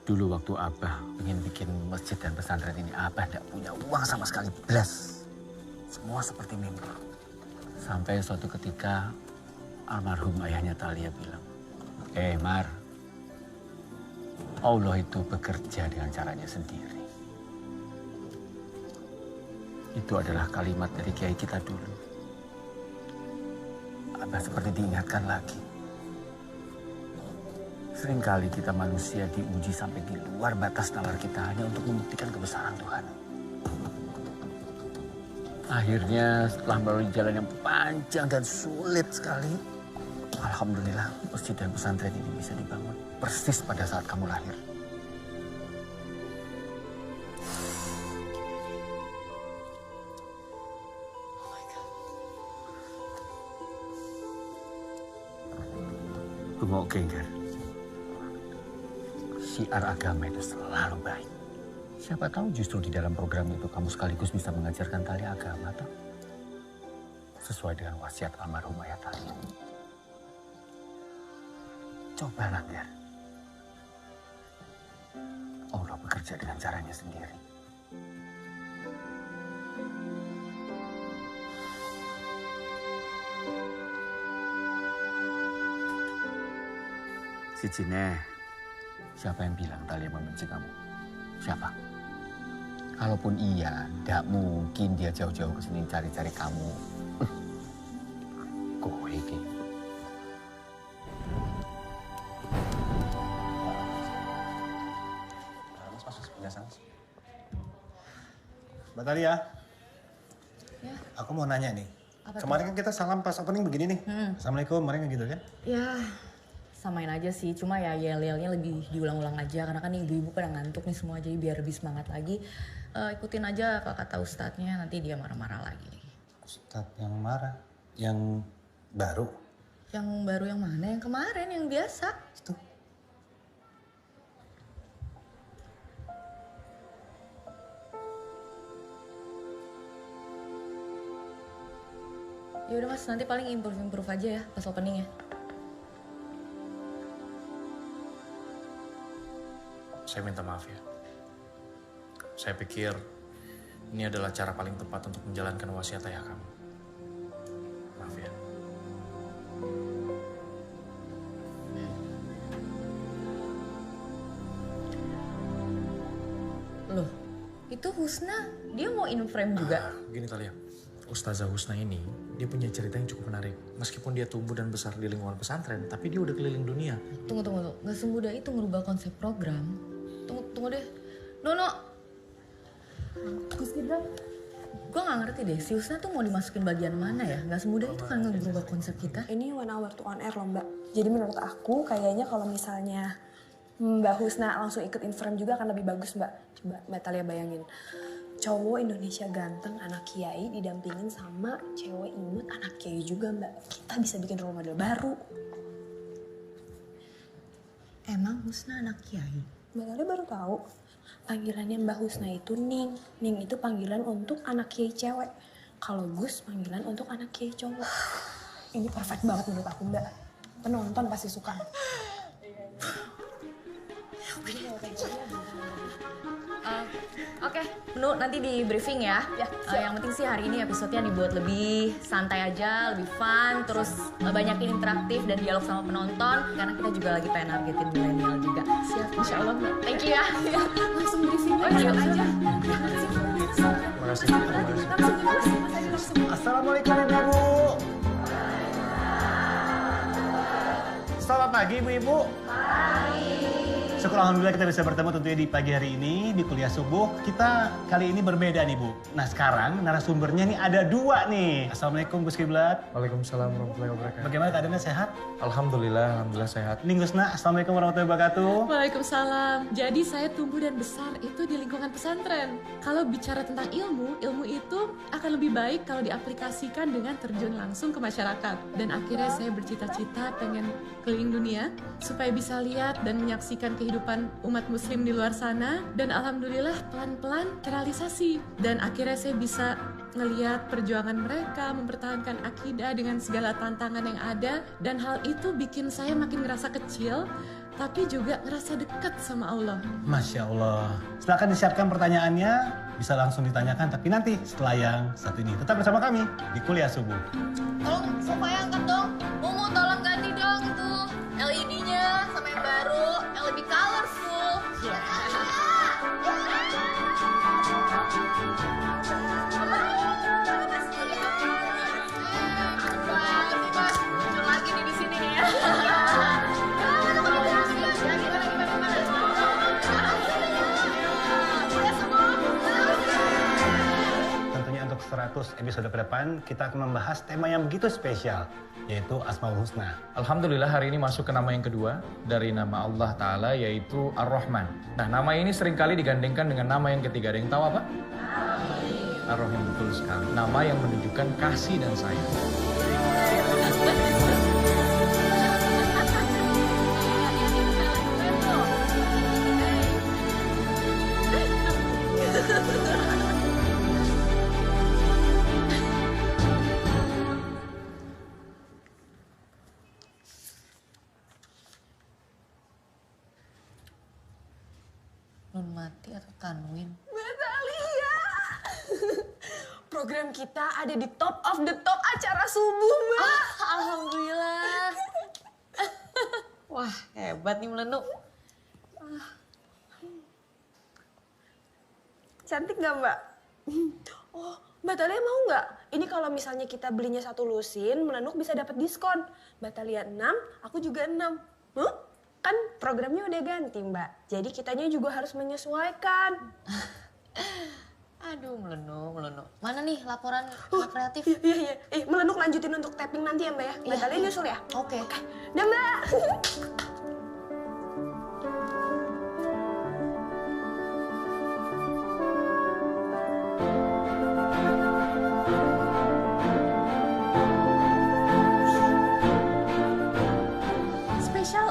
dulu waktu Abah ingin bikin masjid dan pesantren ini, Abah tidak punya uang sama sekali, belas. Semua seperti mimpi. Sampai suatu ketika almarhum ayahnya Talia bilang, Mar, Allah itu bekerja dengan caranya sendiri. Itu adalah kalimat dari kiai kita dulu. Abah seperti diingatkan lagi. Seringkali kita manusia diuji sampai di luar batas nalar kita hanya untuk membuktikan kebesaran Tuhan. Akhirnya setelah melalui jalan yang panjang dan sulit sekali, alhamdulillah masjid dan pesantren ini bisa dibangun persis pada saat kamu lahir. Tunggu Gengger. Syiar agama itu selalu baik. Siapa tahu justru di dalam program itu kamu sekaligus bisa mengajarkan tali agama, toh? Sesuai dengan wasiat almarhum ayah tali. Cobalah, Ger. Allah bekerja dengan caranya sendiri. Si Cine, siapa yang bilang Talia membenci kamu? Siapa? Kalaupun iya, tidak mungkin dia jauh-jauh ke sini cari-cari kamu. Kowe iki. Mbak Talia, Ya. aku mau nanya nih. Apa Kemarin kan kita salam pas opening begini nih. Assalamualaikum, kemarin kan gitu kan? Ya, samain aja sih. Cuma ya yel-yelnya lebih diulang-ulang aja. Karena kan ibu-ibu pada ngantuk nih semua. Jadi biar lebih semangat lagi. Ikutin aja apa kata ustadznya. Nanti dia marah-marah lagi. Ustadz yang marah? Yang baru? Yang baru yang mana? Yang kemarin, yang biasa. Itu. Ya udah Mas, nanti paling improve aja ya pas opening ya. Saya minta maaf ya. Saya pikir ini adalah cara paling tepat untuk menjalankan wasiat ayah kamu. Maaf ya. Loh, itu Husna, dia mau in frame juga? Gini Talia, Ustazah Husna ini, dia punya cerita yang cukup menarik. Meskipun dia tumbuh dan besar di lingkungan pesantren, tapi dia udah keliling dunia. Tunggu. Gak semudah itu ngerubah konsep program. Tunggu deh. Nono. Gus Gibran. Gue gak ngerti deh, si Husna tuh mau dimasukin bagian mana ya? Gak semudah itu kan ngerubah konsep kita. Ini 1 hour to on air loh Mbak. Jadi menurut aku kayaknya kalau misalnya Mbak Husna langsung ikut in frame juga akan lebih bagus Mbak. Coba Mbak Talia bayangin. Cowok Indonesia ganteng, anak kiai didampingin sama cewek imut, anak kiai juga Mbak. Kita bisa bikin role model baru. Emang Husna anak kiai? Mbak Talia baru tahu. Panggilannya Mbak Husna itu Ning. Ning itu panggilan untuk anak kiai cewek. Kalau Gus panggilan untuk anak kiai cowok. Ini perfect banget menurut aku Mbak. Penonton pasti suka. Oke, Nu nanti di briefing ya. Yang penting sih hari ini episodenya dibuat lebih santai aja, lebih fun, terus banyakin interaktif dan dialog sama penonton. Karena kita juga lagi pengen nargetin milenial juga. Siap, insya Allah Mbak. Thank you ya. Langsung briefing aja. Terima kasih. Assalamualaikum Ibu-Ibu. Selamat pagi Ibu-Ibu. Syukur alhamdulillah kita bisa bertemu tentunya di pagi hari ini di kuliah subuh. Kita kali ini berbeda nih Bu. Nah sekarang narasumbernya nih ada 2 nih. Assalamualaikum Gus Kiblat. Waalaikumsalam warahmatullahi wabarakatuh. Bagaimana keadaannya, sehat? Alhamdulillah sehat. Ning Gusna, Assalamualaikum warahmatullahi wabarakatuh. Waalaikumsalam. Jadi saya tumbuh dan besar itu di lingkungan pesantren. Kalau bicara tentang ilmu itu akan lebih baik kalau diaplikasikan dengan terjun langsung ke masyarakat. Dan akhirnya saya bercita-cita pengen keliling dunia supaya bisa lihat dan menyaksikan kehidupan umat muslim di luar sana. Dan alhamdulillah pelan-pelan terrealisasi. Dan akhirnya saya bisa ngelihat perjuangan mereka mempertahankan akidah dengan segala tantangan yang ada. Dan hal itu bikin saya makin ngerasa kecil, tapi juga ngerasa dekat sama Allah. Masya Allah. Silakan disiapkan pertanyaannya, bisa langsung ditanyakan, tapi nanti setelah yang satu ini. Tetap bersama kami di Kuliah Subuh. Tolong sofanya angkat dong. Mumu tolong ganti dong itu LED-nya sama yang baru, yang lebih colorful. Muncul lagi nih di sini nih ya. Tentunya untuk 100 episode ke depan, kita akan membahas tema yang begitu spesial, yaitu Asmaul Husna. Alhamdulillah hari ini masuk ke nama yang kedua dari nama Allah Ta'ala, yaitu Ar-Rahman. Nah, nama ini seringkali digandengkan dengan nama yang ketiga. Ada yang tahu apa? Ar-Rahim, betul sekali. Nama yang menunjukkan kasih dan sayang. Nun Mati atau Tanwin? Mbak Talia. Program kita ada di top of the top acara subuh, Mbak. Alhamdulillah. Wah, hebat nih Melenu. Cantik nggak Mbak? Oh, Mbak Talia mau nggak? Ini kalau misalnya kita belinya 1 lusin, Melenuk bisa dapat diskon. Mbak Talia 6, aku juga 6. Huh? Kan programnya udah ganti Mbak. Jadi kitanya juga harus menyesuaikan. Aduh, Melenuk. Mana nih laporan kreatif? Iya. Melenuk lanjutin untuk tapping nanti ya Mbak ya. Mbak Talia nyusul ya? Oke. Dah Mbak.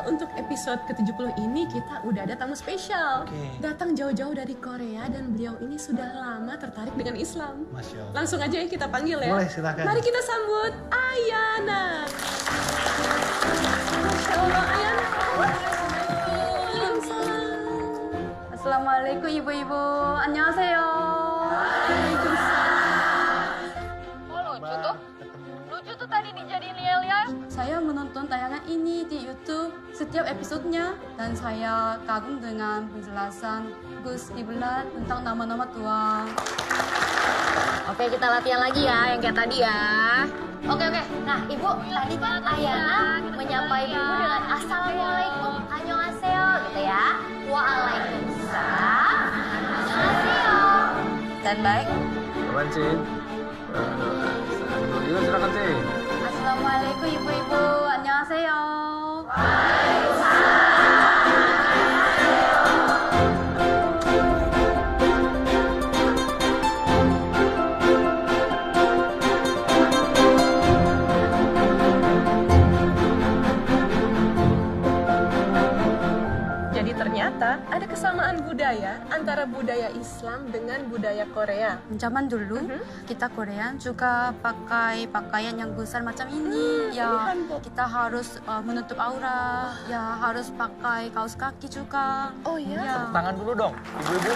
Untuk episode ke-70 ini kita udah ada tamu spesial. Datang jauh-jauh dari Korea dan beliau ini sudah lama tertarik dengan Islam. Masya Allah. Langsung aja ya kita panggil ya. Boleh, silakan. Mari kita sambut Ayana. Masya Allah, Ayana. Assalamualaikum ibu-ibu. Annyeonghaseyo. Lucu tuh tadi dijadiin lihat-lihat. Saya menonton tayangan ini di YouTube setiap episodenya dan saya kagum dengan penjelasan Gus Kiblat tentang nama-nama Tuhan. Oke, kita latihan lagi ya yang kayak tadi ya. Oke. Nah, Ibu, tadi kan Ayana menyampaikan Ibu dengan Assalamualaikum, Annyeonghaseyo gitu ya. Waalaikumsalam, Annyeonghaseyo. Dan baik. Apaan sih? Yuk silakan sih. Assalamualaikum ibu-ibu. Annyeonghaseyo. Jadi ternyata ada kesamaan budaya antara budaya Islam dengan budaya Korea. Zaman dulu kita Korean juga pakai pakaian yang besar macam ini. Ya, kita harus menutup aurat. Ya, harus pakai kaos kaki juga. Oh iya. Ya. Tangan dulu dong, ibu-ibu.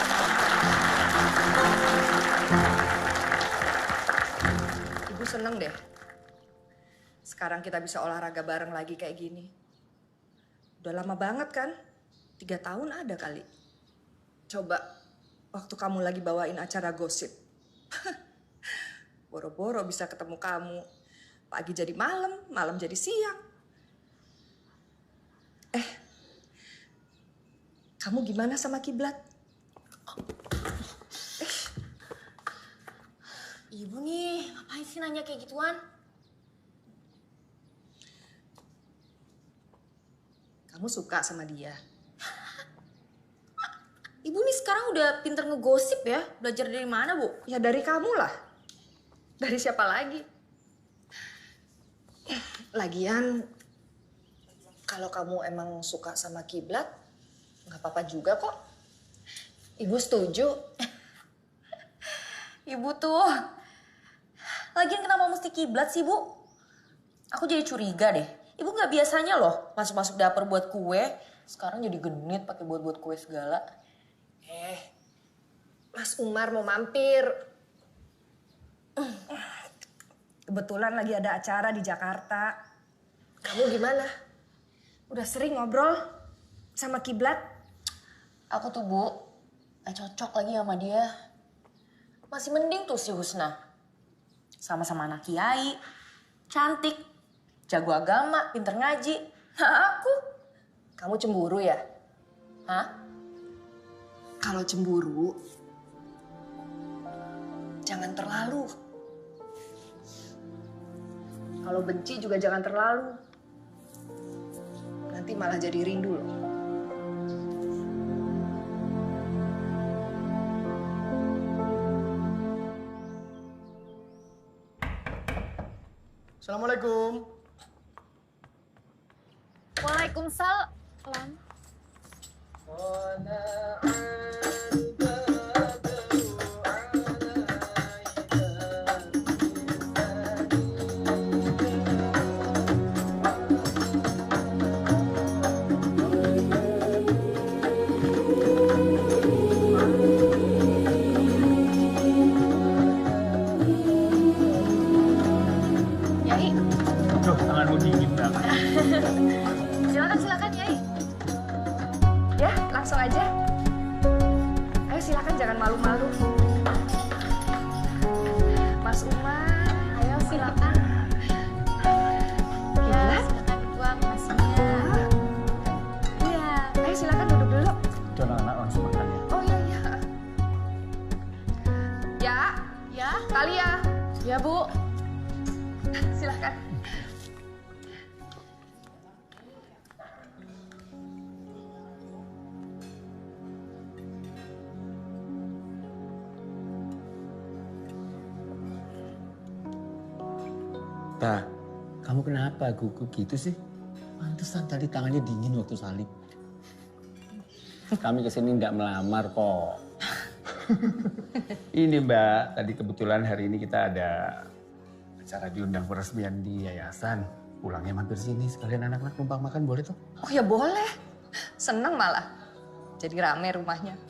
Ibu seneng deh. Sekarang kita bisa olahraga bareng lagi kayak gini. Udah lama banget kan? 3 tahun ada kali. Coba waktu kamu lagi bawain acara gosip. Boro-boro bisa ketemu kamu. Pagi jadi malam, malam jadi siang. Kamu gimana sama Kiblat? Ibu nih, ngapain sih nanya kayak gituan? Kamu suka sama dia? Ibu nih sekarang udah pinter ngegosip ya. Belajar dari mana, Bu? Ya dari kamu lah. Dari siapa lagi? Lagian, kalau kamu emang suka sama Kiblat, nggak apa-apa juga kok. Ibu setuju. Ibu tuh. Lagian kenapa mesti Kiblat sih, Bu? Aku jadi curiga deh. Ibu nggak biasanya loh masuk-masuk dapur buat kue. Sekarang jadi genit pakai buat-buat kue segala. Mas Umar mau mampir. Kebetulan lagi ada acara di Jakarta. Kamu gimana? Udah sering ngobrol sama Kiblat? Aku tuh, Bu, gak cocok lagi sama dia. Masih mending tuh si Husna. Sama-sama anak kiai, cantik, jago agama, pinter ngaji. Nah aku. Kamu cemburu ya? Hah? Kalau cemburu, jangan terlalu. Kalau benci juga jangan terlalu. Nanti malah jadi rindu loh. Assalamualaikum. Waalaikumsalam. Yai. Aduh, tanganmu dingin banget. Silakan Yai. Ya, langsung aja. Ayo silakan, jangan malu-malu. Ta, kamu kenapa gugup gitu sih? Pantesan tadi tangannya dingin waktu salib. Kami kesini tidak melamar kok. Ini Mbak, tadi kebetulan hari ini kita ada acara diundang peresmian di yayasan. Pulangnya mampir sini, sekalian anak-anak numpang makan boleh tuh? Oh ya boleh. Seneng malah. Jadi rame rumahnya.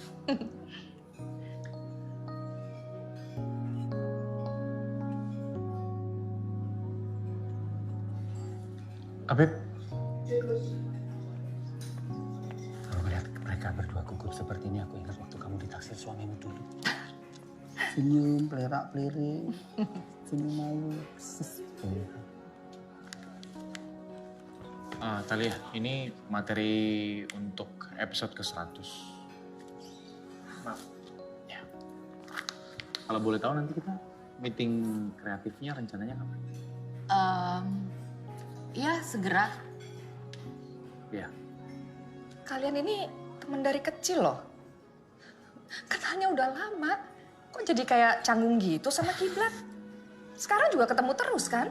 Habib. Kalau melihat mereka berdua gugup seperti ini, aku ingat waktu kamu ditaksir suamimu dulu. Senyum, pelerak-pelirik, senyum malu. Talia, ini materi untuk episode ke-100. Maaf. Ya. Kalau boleh tahu nanti kita meeting kreatifnya rencananya kapan? Ya segera. Ya. Kalian ini teman dari kecil loh. Kenalnya udah lama. Kok jadi kayak canggung gitu sama Kiblat? Sekarang juga ketemu terus kan?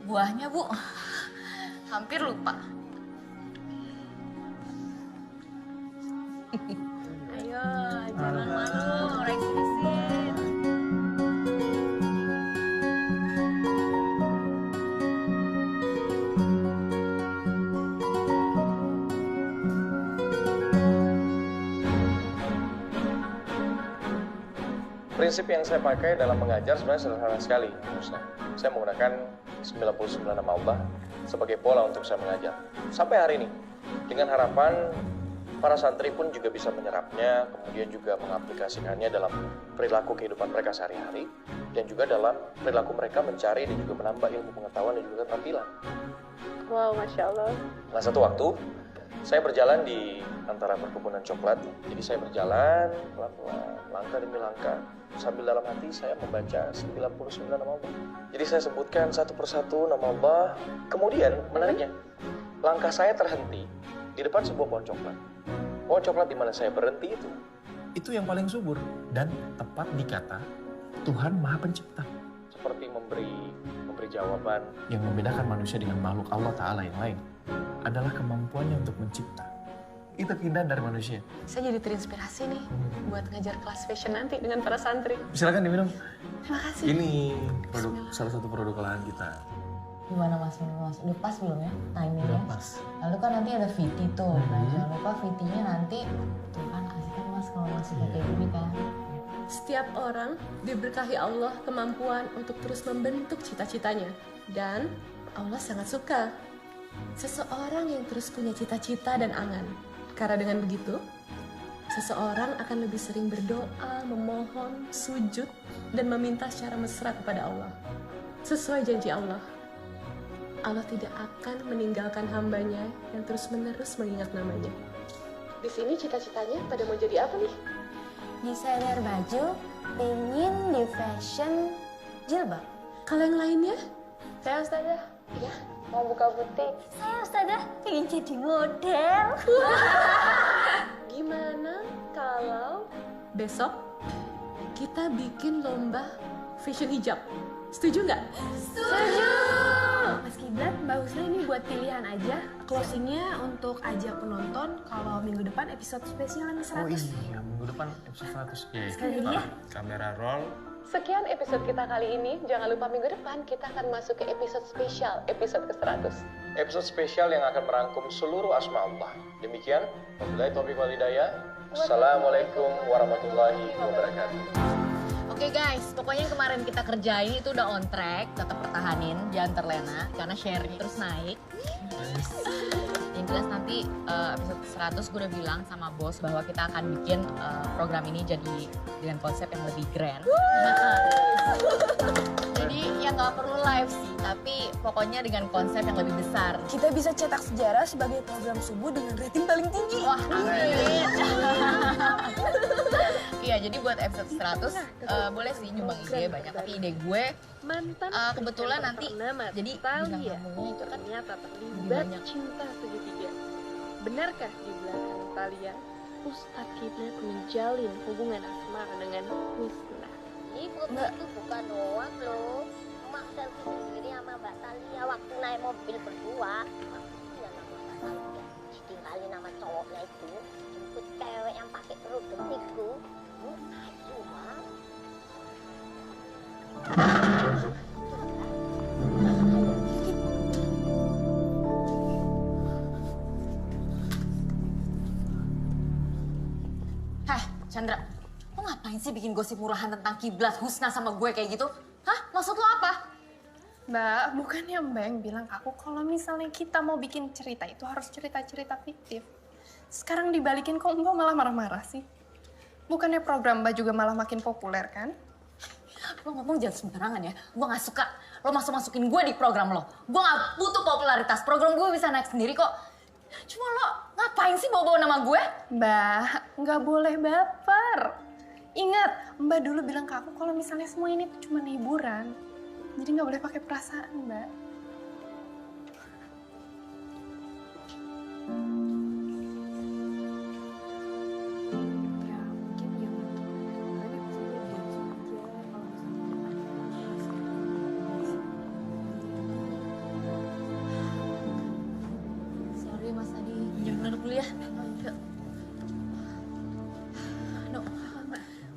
Buahnya, Bu. Hampir lupa. Ayo, jangan malu, reksisin. Prinsip yang saya pakai dalam mengajar sebenarnya sederhana sekali. Saya menggunakan 99 nama Allah sebagai pola untuk saya mengajar. Sampai hari ini, dengan harapan para santri pun juga bisa menyerapnya, kemudian juga mengaplikasikannya dalam perilaku kehidupan mereka sehari-hari, dan juga dalam perilaku mereka mencari dan juga menambah ilmu pengetahuan dan juga keterampilan. Wow, Masya Allah. Nah, satu waktu, saya berjalan di antara perkebunan coklat. Jadi saya berjalan pelan-pelan, langkah demi langkah. Sambil dalam hati saya membaca 99 nama Allah. Jadi saya sebutkan satu persatu nama Allah. Kemudian menariknya, langkah saya terhenti di depan sebuah pohon coklat. Pohon coklat di mana saya berhenti itu yang paling subur. Dan tepat dikata, Tuhan Maha Pencipta. Seperti memberi jawaban yang membedakan manusia dengan makhluk Allah Ta'ala yang lain adalah kemampuannya untuk mencipta. Itu keindahan dari manusia. Saya jadi terinspirasi nih buat ngajar kelas fashion nanti dengan para santri. Silakan diminum. Terima kasih. Ini salah satu produk olahan kita. Gimana Mas? Udah pas belum ya timingnya? Udah pas. Lalu kan nanti ada VT tuh. Nah jangan lupa VT-nya nanti. Tuh kan asik kan Mas kalau masih kayak gini kan. Setiap orang diberkahi Allah kemampuan untuk terus membentuk cita-citanya. Dan Allah sangat suka seseorang yang terus punya cita-cita dan angan. Karena dengan begitu, seseorang akan lebih sering berdoa, memohon, sujud, dan meminta secara mesra kepada Allah. Sesuai janji Allah, Allah tidak akan meninggalkan hambanya yang terus-menerus mengingat namanya. Di sini cita-citanya pada mau jadi apa nih? Desainer baju, pengen di fashion jilbab. Kalau yang lainnya? Saya Ustazah. Ya. Mau buka butik. Saya Ustazah pengen jadi model. Gimana kalau besok kita bikin lomba fashion hijab? Setuju nggak? Setuju! Mas Kiblat, Mbak Husna ini buat pilihan aja. Closingnya untuk ajak penonton kalau minggu depan episode spesial yang 100. Oh iya, minggu depan episode 100. Ya, sekali lagi ya. Kamera roll. Sekian episode kita kali ini. Jangan lupa minggu depan kita akan masuk ke episode spesial, episode ke-100. Episode spesial yang akan merangkum seluruh asma Allah. Demikian, wabillahi taufiq wal hidayah. Assalamualaikum warahmatullahi wabarakatuh. Oke guys, pokoknya yang kemarin kita kerjain itu udah on track. Tetap pertahanin, jangan terlena. Karena share-nya terus naik. Yang jelas nanti episode 100 gue udah bilang sama bos bahwa kita akan bikin program ini jadi dengan konsep yang lebih grand. Jadi ya nggak perlu live sih, tapi pokoknya dengan konsep yang lebih besar. Kita bisa cetak sejarah sebagai program subuh dengan rating paling tinggi. Wah, amin. Iya, jadi buat episode 100 boleh sih nyumbang ide banyak, tapi ide gue kebetulan nanti jadi Talia itu kan ternyata terlibat cinta segitiga. Benarkah di belakang Talia Ustadz Kiblat menjalin hubungan asmara dengan Husna? Ibu itu bukan doang loh. cuma selfie sendiri sama Mbak Talia waktu naik mobil berdua. Iya nama Mbak Talia. Ditinggalin nama cowoknya itu. Jemput cewek yang pakai kerudung itu. Ayo, Mak. Chandra, lo ngapain sih bikin gosip murahan tentang kiblat Husna sama gue kayak gitu? Hah? Maksud lo apa? Mbak, bukannya Mbak yang bilang ke aku kalau misalnya kita mau bikin cerita itu harus cerita-cerita fiktif. Sekarang dibalikin kok Mbak malah marah-marah sih? Bukannya program Mbak juga malah makin populer kan? Lo ngomong jangan sembarangan ya. Gue gak suka lo masuk-masukin gue di program lo. Gue gak butuh popularitas. Program gue bisa naik sendiri kok. Cuma lo ngapain sih bawa-bawa nama gue? Mbak, nggak boleh baper. Ingat, Mbak dulu bilang ke aku kalau misalnya semua ini tuh cuma hiburan. Jadi nggak boleh pakai perasaan, Mbak.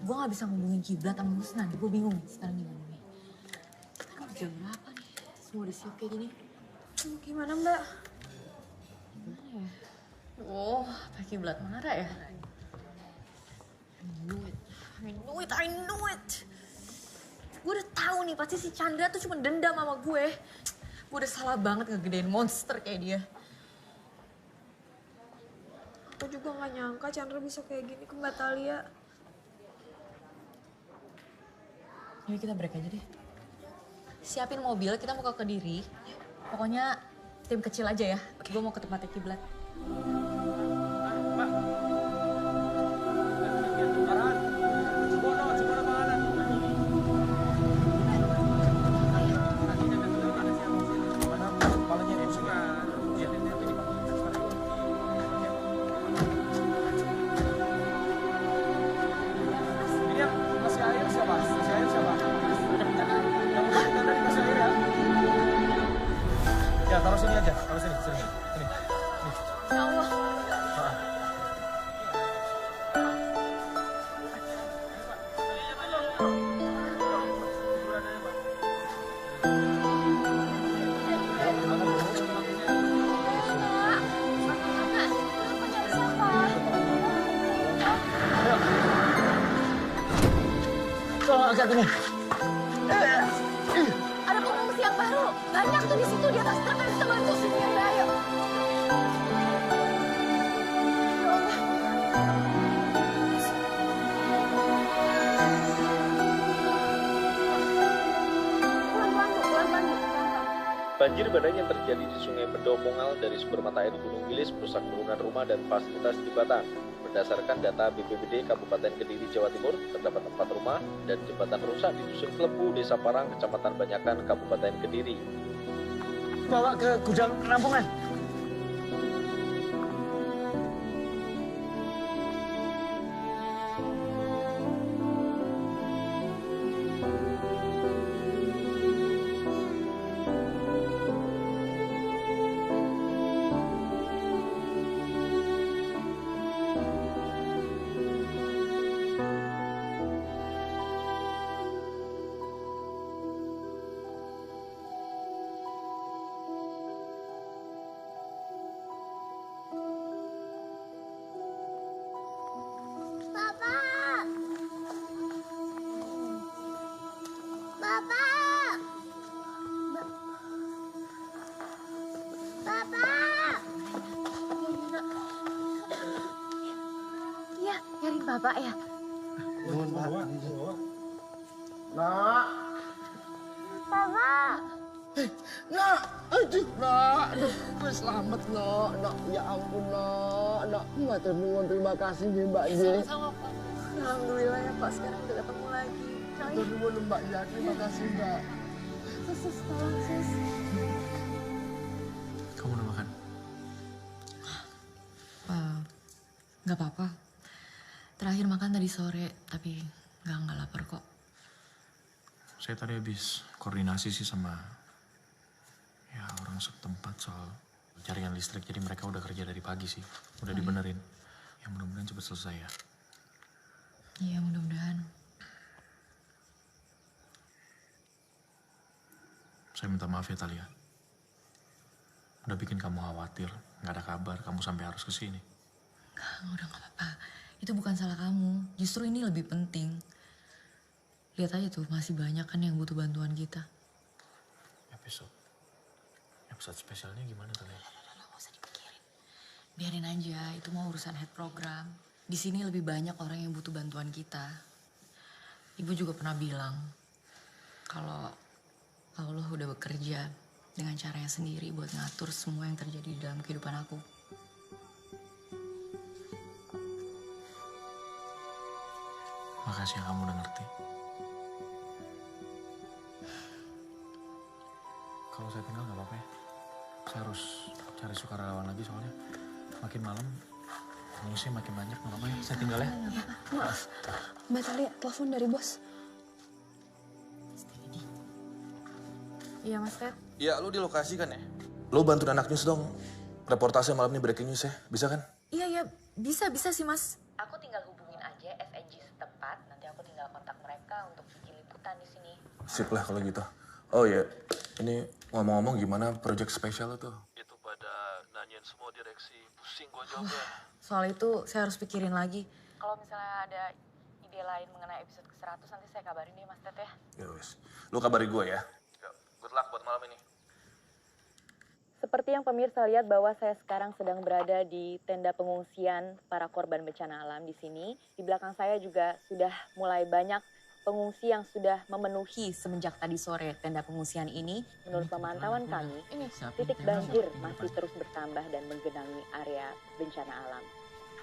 Gue gak bisa ngomongin kiblat sama Husna, gue bingung sekarang gimana nih. Jam berapa nih? Semua udah siap kayak gini. Gimana Mbak? Gimana ya? Oh, Pak Kiblat marah ya? I know it. Gue udah tahu nih, pasti si Chandra tuh cuma dendam sama gue. Gue udah salah banget ngegedein monster kayak dia. Aku juga gak nyangka Chandra bisa kayak gini ke Mbak Talia. Yuk kita break aja deh. Siapin mobil, kita mau ke Kediri. Pokoknya tim kecil aja ya. Gue mau ke tempatnya Kiblat. Ya, taruh sini aja, taruh sini. Ya Allah. Tolong angkat ini. Ada pengungsi yang baru. Banyak tuh di situ di atas truk yang bisa bantu sini ya, ayo. Banjir bandang yang terjadi di Sungai Pendomongal dari sumber mata air Gunung Wilis merusak puluhan rumah dan fasilitas jembatan. Berdasarkan data BPBD Kabupaten Kediri, Jawa Timur, terdapat 4 rumah dan jembatan rusak di Dusun Klepu, Desa Parang, Kecamatan Banyakan, Kabupaten Kediri. Bawa ke gudang penampungan. Bapak ya? Nuhun, Pak. Nak. Bapak. Nak, aduh, nak, aduh, selamat, nak, ya ampun, nak, matur nuwun, terima kasih nih, Mbak J. Sama-sama, Pak. Alhamdulillah ya, Pak, sekarang udah ketemu lagi. Matur nuwun, Mbak J, terima kasih, Mbak. Sus, tolong, Sus. Kamu udah makan? Nggak apa-apa. Terakhir makan tadi sore, tapi nggak lapar kok. Saya tadi habis koordinasi sih sama ya orang setempat soal jaringan listrik. Jadi mereka udah kerja dari pagi sih. Udah dibenerin. Ya mudah-mudahan cepet selesai ya. Iya, mudah-mudahan. Saya minta maaf ya Talia. Udah bikin kamu khawatir. Nggak ada kabar kamu sampai harus kesini. Udah gak apa-apa. Itu bukan salah kamu. Justru ini lebih penting. Lihat aja tuh, masih banyak kan yang butuh bantuan kita. Episode spesialnya gimana Talia? Gak usah dipikirin. Biarin aja, itu mau urusan head program. Di sini lebih banyak orang yang butuh bantuan kita. Ibu juga pernah bilang kalau Allah udah bekerja dengan caranya sendiri buat ngatur semua yang terjadi di dalam kehidupan aku. Makasih ya kamu udah ngerti. Kalau saya tinggal nggak apa-apa ya. Saya harus cari sukarelawan lagi soalnya makin malam pengungsi makin banyak. Nggak apa-apa ya, saya tinggal ya. Maaf, Mbak Talia, telepon dari bos. Iya Mas Ted. Ya lu di lokasi kan ya? Lu bantuin anak news dong. Reportase malam ini breaking news ya, bisa kan? Iya, bisa sih Mas. Aku tinggal hubungin aja FNG setempat, nanti aku tinggal kontak mereka untuk bikin liputan di sini. Sip lah kalau gitu. Oh ya, ini ngomong-ngomong gimana project spesial itu? Itu pada nanyain semua direksi, pusing gua jawabnya. Soal itu saya harus pikirin lagi. Kalau misalnya ada ide lain mengenai episode ke-100 nanti saya kabarin deh Mas Ted ya. Ya wes, lu kabari gua ya. Good luck buat malam ini. Seperti yang pemirsa lihat bahwa saya sekarang sedang berada di tenda pengungsian para korban bencana alam di sini. Di belakang saya juga sudah mulai banyak pengungsi yang sudah memenuhi semenjak tadi sore tenda pengungsian ini. Menurut pemantauan kami, titik banjir masih terus bertambah dan menggenangi area bencana alam.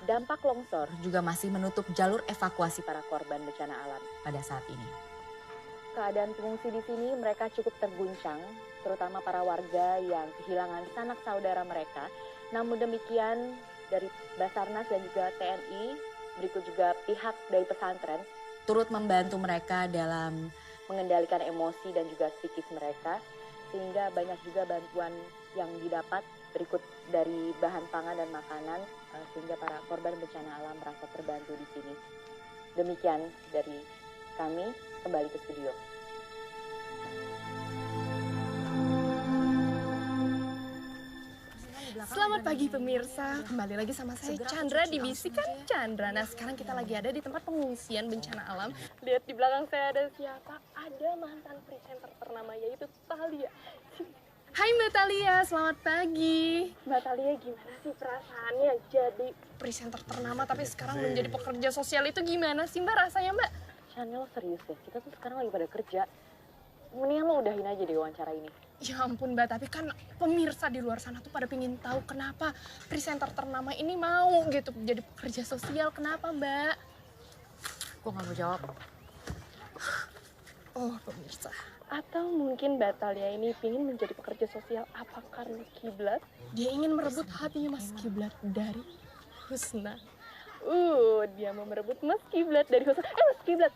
Dampak longsor juga masih menutup jalur evakuasi para korban bencana alam pada saat ini. Keadaan pengungsi di sini mereka cukup terguncang, terutama para warga yang kehilangan sanak saudara mereka. Namun demikian dari Basarnas dan juga TNI, berikut juga pihak dari pesantren, turut membantu mereka dalam mengendalikan emosi dan juga psikis mereka, sehingga banyak juga bantuan yang didapat berikut dari bahan pangan dan makanan, sehingga para korban bencana alam merasa terbantu di sini. Demikian dari kami, kembali ke studio. Selamat pagi pemirsa, kembali lagi sama saya Chandra di Bisikan Chandra. Nah sekarang kita lagi ada di tempat pengungsian bencana alam. Lihat di belakang saya ada siapa? Ada mantan presenter ternama yaitu Talia. Hai Mbak Talia, selamat pagi. Mbak Talia gimana sih perasaannya jadi presenter ternama tapi sekarang menjadi pekerja sosial itu gimana sih Mbak rasanya Mbak? Chanel serius deh, kita tuh sekarang lagi pada kerja. Mendingan lo udahin aja deh wawancara ini. Ya ampun Mbak, tapi kan pemirsa di luar sana tuh pada pengen tahu kenapa presenter ternama ini mau gitu jadi pekerja sosial. Kenapa Mbak? Gue gak mau jawab. Oh pemirsa. Atau mungkin Mbak Talia ini ingin menjadi pekerja sosial apa karena Kiblat? Dia ingin merebut hatinya Mas Kiblat dari Husna. Dia mau merebut Mas Kiblat dari Husna.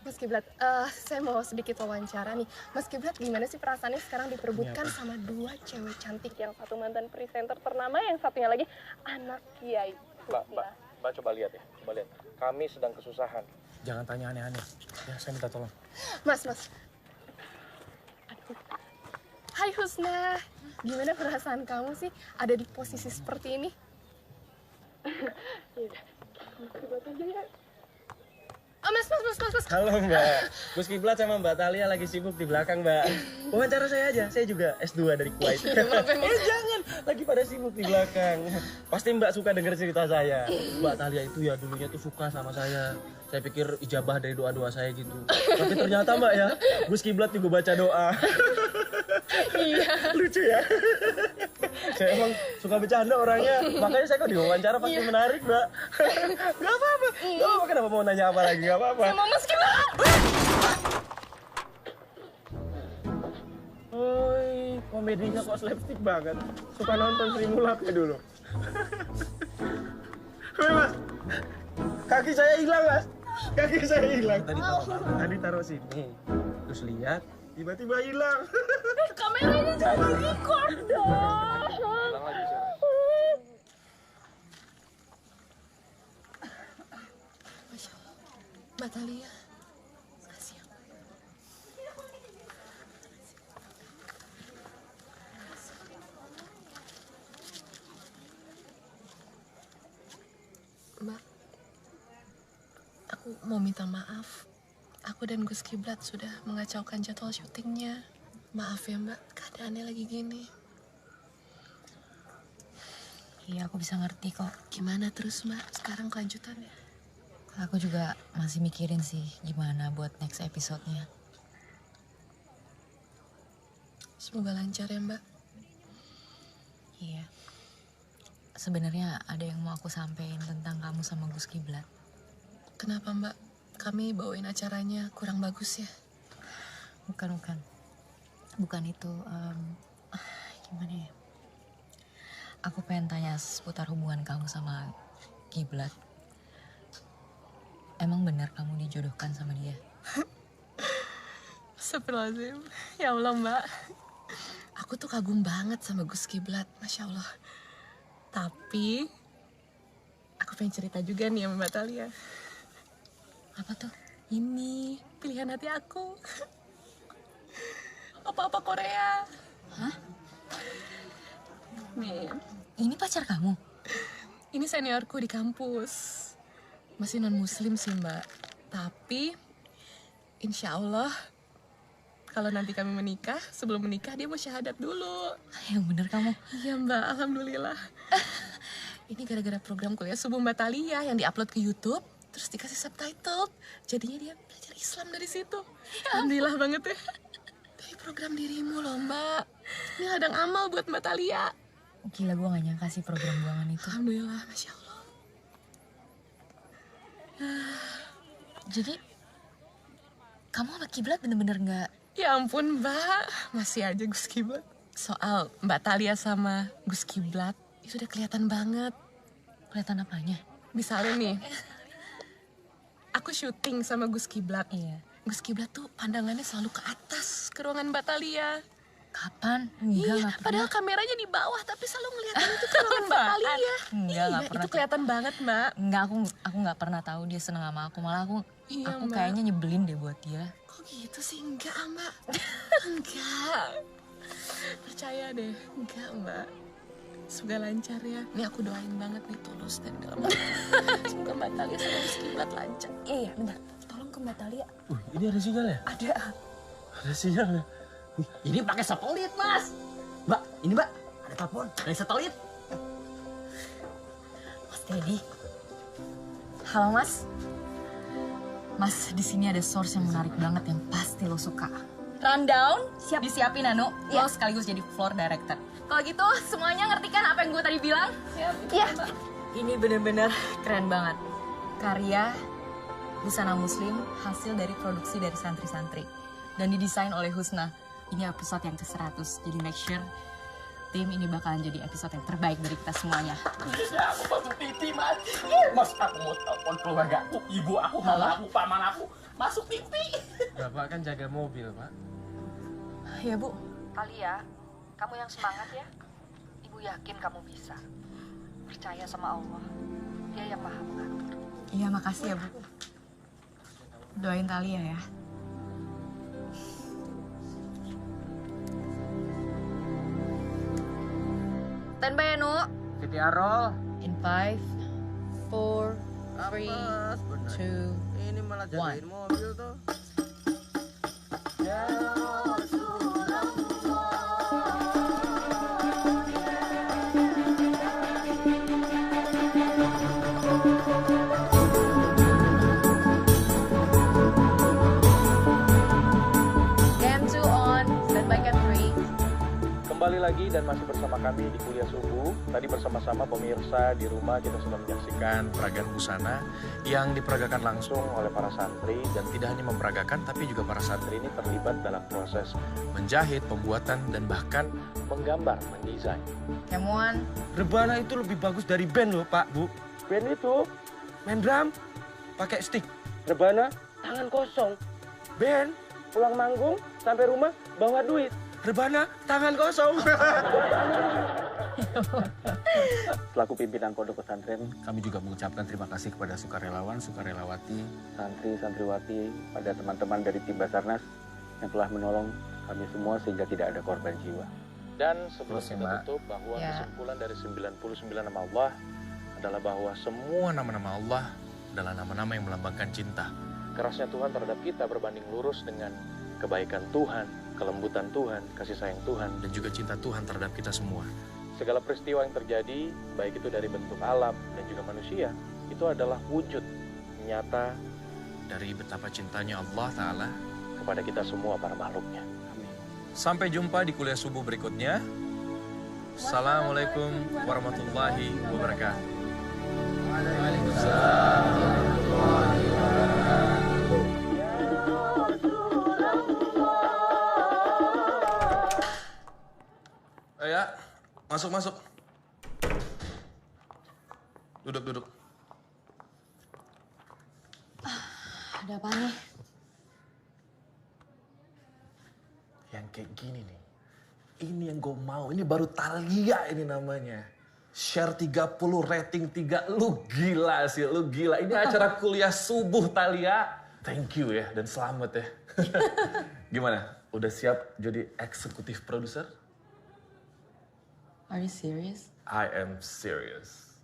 Mas Kiblat, saya mau sedikit wawancara nih. Mas Kiblat, gimana sih perasaannya sekarang diperebutkan sama dua cewek cantik, yang satu mantan presenter ternama, yang satunya lagi anak Kiai. Mbak coba lihat ya, coba lihat. Kami sedang kesusahan. Jangan tanya aneh-aneh. Ya, saya minta tolong. Mas. Aduh. Hai Husna, gimana perasaan kamu sih ada di posisi seperti ini? Mas. Halo Mbak, Gus Kiblat sama Mbak Talia lagi sibuk di belakang Mbak. Wawancara saya aja, saya juga S2 dari Kuwait. Jangan, lagi pada sibuk di belakang. Pasti Mbak suka denger cerita saya. Mbak Talia itu ya dulunya tuh suka sama saya. Saya pikir ijabah dari doa-doa saya gitu. Tapi ternyata Mbak ya, Gus Kiblat juga baca doa. Iya. Lucu ya. Saya emang suka bercanda orangnya, makanya saya kalau diwawancara pasti menarik Mbak. Gak apa-apa, kenapa mau nanya apa lagi, gak apa-apa. Sama Mas Kiblat. Woi, komedinya kok slapstick banget. Suka nonton Sri Mulat ya dulu. Woi Mas, kaki saya hilang Mas. Kaki saya hilang. Tadi taruh sini, terus lihat, Tiba-tiba hilang. Kameranya jangan record dong. Hilang lagi Sarah. Masya Allah. Mbak Thalia. Makasih ya. Mbak, aku mau minta maaf. Aku dan Gus Kiblat sudah mengacaukan jadwal syutingnya. Maaf ya Mbak, keadaannya lagi gini. Iya, aku bisa ngerti kok. Gimana terus Mbak, sekarang kelanjutannya? Aku juga masih mikirin sih gimana buat next episode-nya. Semoga lancar ya Mbak. Iya. Sebenarnya ada yang mau aku sampein tentang kamu sama Gus Kiblat. Kenapa Mbak? Kami bawain acaranya kurang bagus ya? Bukan. Bukan itu. Gimana ya? Aku pengen tanya seputar hubungan kamu sama Kiblat. Emang benar kamu dijodohkan sama dia? Astagfirullahaladzim. Ya Allah Mbak. Aku tuh kagum banget sama Gus Kiblat. Masya Allah. Tapi aku pengen cerita juga nih sama Mbak Thalia. Apa tuh? Ini pilihan hati aku. Apa-apa Korea. Hah? Nih. Ini pacar kamu? Ini seniorku di kampus. Masih non-muslim sih Mbak. Tapi insya Allah kalau nanti kami menikah, sebelum menikah dia mau syahadat dulu. Yang bener kamu? Iya Mbak, alhamdulillah. Ini gara-gara program kuliah subuh Mbak Thalia yang diupload ke YouTube. Terus dikasih subtitle, jadinya dia belajar Islam dari situ. Alhamdulillah banget ya. Dari program dirimu loh Mbak. Ini ladang amal buat Mbak Thalia. Gila, gue gak nyangka sih program buangan itu. Alhamdulillah, Masya Allah. Jadi, kamu sama Kiblat bener-bener gak... Ya ampun Mbak, masih aja Gus Kiblat. Soal Mbak Thalia sama Gus Kiblat, itu udah kelihatan banget. Kelihatan apanya? Misalnya nih, aku syuting sama Gus Kiblat. Iya. Gus Kiblat tuh pandangannya selalu ke atas, ke ruangan Mbak Thalia. Kapan? Iya, padahal kameranya di bawah, tapi selalu ngeliatin itu ke ruangan Mbak Thalia. Enggak, iya, gak pernah. itu kelihatan banget Mbak. Enggak, aku gak pernah tahu dia seneng sama aku. Malah aku Mbak. kayaknya nyebelin deh buat dia. Kok gitu sih? Enggak Mbak. Enggak. Percaya deh, enggak Mbak. Semoga lancar ya. Ini aku doain banget nih, tulus dan dalam hati. Semoga Mbak Thalia sama Gus Kiblat lancar. Iya, bentar. Tolong ke Mbak Thalia. Ini ada sinyal ya? Ada. Ada sinyal ya? Ini pakai satelit, Mas. Mbak, ini Mbak, ada telepon dari satelit. Mas Teddy. Halo Mas. Mas, di sini ada source yang menarik banget yang pasti lo suka. Rundown, siap disiapin Anu. Lo sekaligus jadi floor director. Kalau gitu semuanya ngerti kan apa yang gue tadi bilang? Iya. Ini bener-bener keren banget. Karya busana muslim hasil dari produksi dari santri-santri. Dan didesain oleh Husna. Ini episode yang ke-100. Jadi make sure tim ini bakalan jadi episode yang terbaik dari kita semuanya. Bisa aku masuk TV, Mas. Mas, aku mau telepon keluarga aku, ibu aku, mama aku, paman aku. Masuk TV. Bapak kan jaga mobil, Pak. Ya, Bu. Thalia, kamu yang semangat ya. Ibu yakin kamu bisa. Percaya sama Allah. Dia yang maha mengatur. Iya, makasih ya, Bu. Doain Thalia ya. Standby ya, Nu. CPR roll. In 5, 4, 3, 2, Ini malah jagain mobil tuh. Ya Cam 2 on, standby cam 3. Kembali lagi dan masih bersama kami di Kuliah Subuh. Tadi bersama-sama pemirsa di rumah kita sudah menyaksikan peragaan busana yang diperagakan langsung oleh para santri. Dan tidak hanya memperagakan, tapi juga para santri ini terlibat dalam proses menjahit, pembuatan, dan bahkan menggambar, mendesain. Cam 1. Rebana itu lebih bagus dari band loh, Pak, Bu. Band itu main drum pakai stick. Rebana tangan kosong. Band pulang manggung, sampai rumah bawa duit. Rebana, tangan kosong. Selaku pimpinan Pondok Pesantren, kami juga mengucapkan terima kasih kepada sukarelawan, sukarelawati, santri, santriwati, pada teman-teman dari tim Basarnas yang telah menolong kami semua sehingga tidak ada korban jiwa. Dan sebelum kita tutup bahwa kesimpulan dari 99 nama Allah adalah bahwa semua nama-nama Allah adalah nama-nama yang melambangkan cinta. Kerasnya Tuhan terhadap kita berbanding lurus dengan kebaikan Tuhan, kelembutan Tuhan, kasih sayang Tuhan, dan juga cinta Tuhan terhadap kita semua. Segala peristiwa yang terjadi, baik itu dari bentuk alam dan juga manusia, itu adalah wujud nyata dari betapa cintanya Allah Ta'ala kepada kita semua para makhluknya. Amin. Sampai jumpa di kuliah subuh berikutnya. Assalamualaikum warahmatullahi wabarakatuh. Waalaikumsalam warahmatullahi wabarakatuh. Ya, masuk. Duduk. Ada apa nih? Yang kayak gini nih. Ini yang gue mau. Ini baru Thalia ini namanya. Share 30, rating 3. Lu gila sih, lu gila. Ini acara kuliah subuh Thalia. Thank you ya, dan selamat ya. Gimana? Udah siap jadi eksekutif produser? Are you serious? I am serious.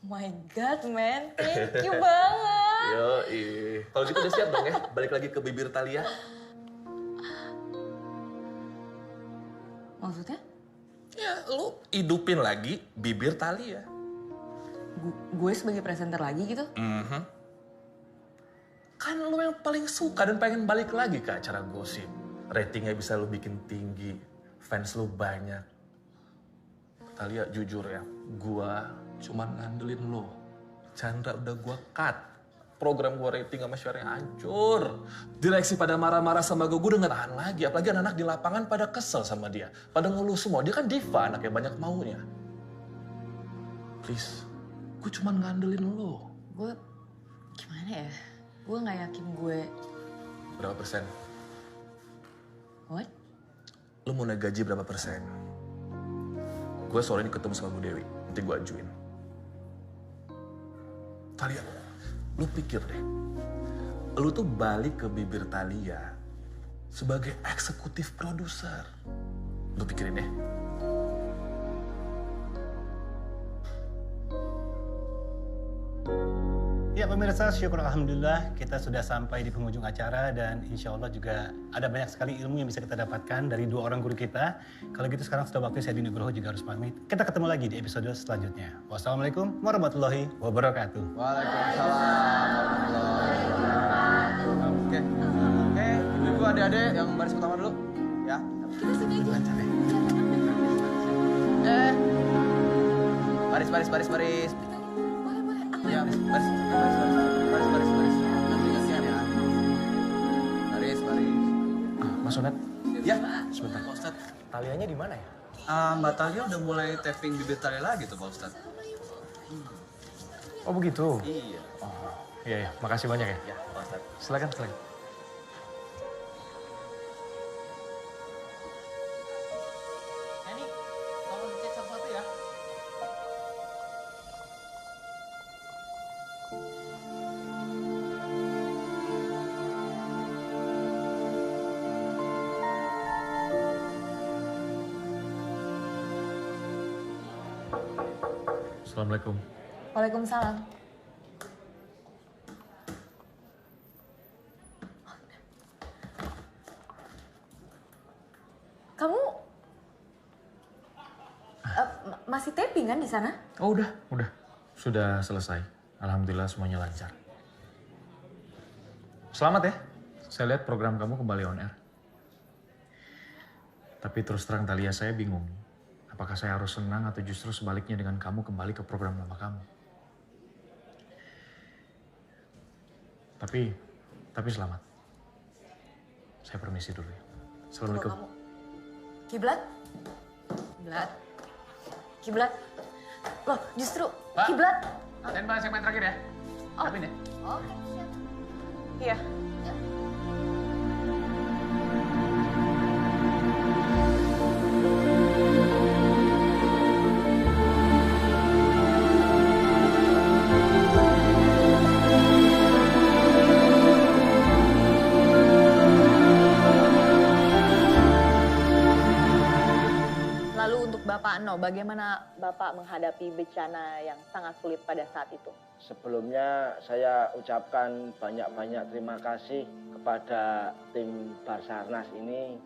My God, man. Thank you banget. Yoi. Kalau gitu udah siap dong ya? Balik lagi ke bibir Thalia. Maksudnya? Ya, lu hidupin lagi bibir Thalia. Gue sebagai presenter lagi gitu? Kan lu yang paling suka dan pengen balik lagi ke acara gosip. Ratingnya bisa lu bikin tinggi. Fans lu banyak. Thalia jujur ya, gua cuman ngandelin lo. Chandra udah gua cut. Program gua rating sama share-nya hancur. Direksi pada marah-marah sama gua udah gak tahan lagi. Apalagi anak-anak di lapangan pada kesel sama dia. Pada ngeluh semua, dia kan diva, anaknya banyak maunya. Please, gua cuman ngandelin lo. Gue, gimana ya? Gue gak yakin gue... Berapa persen? What? Lu mau naik gaji berapa persen? Gue sore ini ketemu sama Bu Dewi, nanti gue ajuin. Thalia, lu pikir deh, lu tuh balik ke bibir Thalia sebagai eksekutif produser. Lu pikirin deh. Ya pemirsa, syukur alhamdulillah kita sudah sampai di penghujung acara dan insya Allah juga ada banyak sekali ilmu yang bisa kita dapatkan dari dua orang guru kita. Kalau gitu sekarang sudah waktu saya Nugroho juga harus pamit. Kita ketemu lagi di episode selanjutnya. Wassalamualaikum warahmatullahi wabarakatuh. Waalaikumsalam warahmatullahi wabarakatuh. Oke, ibu-ibu, adik-adik yang baris pertama dulu, ya. Kita sini aja. Baris. Ya, baris. Mas Onat. Ya, sebentar. Pak Ustadz. Thalianya di mana ya? Mbak Thalia udah mulai tapping bibir Thalia lagi tuh, Pak Ustadz. Oh begitu? Iya. Oh, iya. Makasih banyak ya. Ya, Pak Ustadz. Silakan. Ini, tolong dicek satu-satu ya. Assalamualaikum. Waalaikumsalam. Kamu masih taping kan di sana? Oh udah. Sudah selesai. Alhamdulillah semuanya lancar. Selamat ya. Saya lihat program kamu kembali on air. Tapi terus terang Thalia, saya bingung. Apakah saya harus senang atau justru sebaliknya dengan kamu kembali ke program lama kamu? Tapi selamat. Saya permisi dulu ya. Assalamualaikum. Kiblat? Kiblat? Loh, justru Pak. kiblat. Standby segmen terakhir ya. Oh. Siapin ya. Oke, siap. Iya. No, bagaimana Bapak menghadapi bencana yang sangat sulit pada saat itu? Sebelumnya saya ucapkan banyak-banyak terima kasih kepada tim Basarnas ini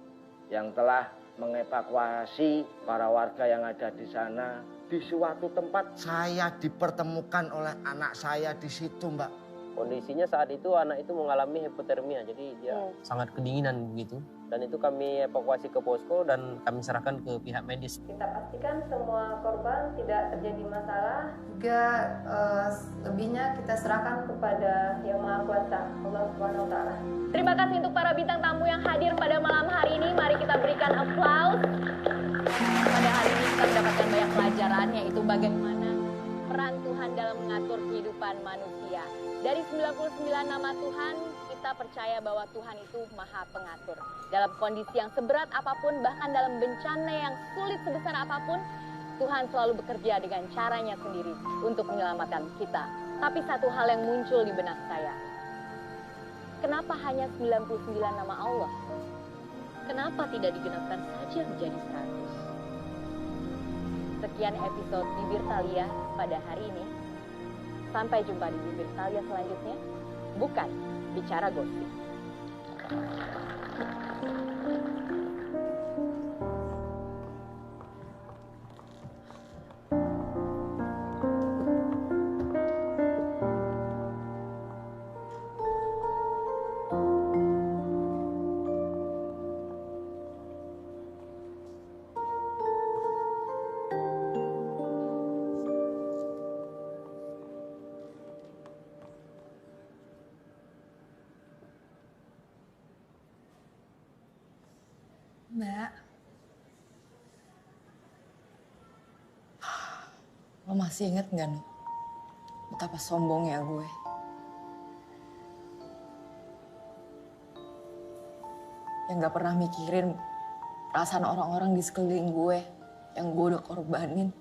yang telah mengevakuasi para warga yang ada di sana. Di suatu tempat saya dipertemukan oleh anak saya di situ, Mbak. Kondisinya saat itu anak itu mengalami hipotermia, jadi dia sangat kedinginan begitu. Dan itu kami evakuasi ke posko dan kami serahkan ke pihak medis. Kita pastikan semua korban tidak terjadi masalah. Juga lebihnya kita serahkan kepada Yang Maha Kuasa, Allah Subhanahu wa taala. Terima kasih untuk para bintang tamu yang hadir pada malam hari ini. Mari kita berikan aplaus. Pada hari ini kita mendapatkan banyak pelajaran, yaitu bagaimana peran Tuhan dalam mengatur kehidupan manusia. Dari 99 nama Tuhan, kita percaya bahwa Tuhan itu Maha Pengatur. Dalam kondisi yang seberat apapun, bahkan dalam bencana yang sulit sebesar apapun, Tuhan selalu bekerja dengan caranya sendiri untuk menyelamatkan kita. Tapi satu hal yang muncul di benak saya, kenapa hanya 99 nama Allah? Kenapa tidak digenapkan saja menjadi 100? Sekian episode Bibir Thalia pada hari ini. Sampai jumpa di Bibir Thalia selanjutnya. Bukan bicara gosip. Mbak. Lo masih inget gak, Nuk? Betapa sombongnya gue. Yang gak pernah mikirin perasaan orang-orang di sekeliling gue yang gue udah korbanin.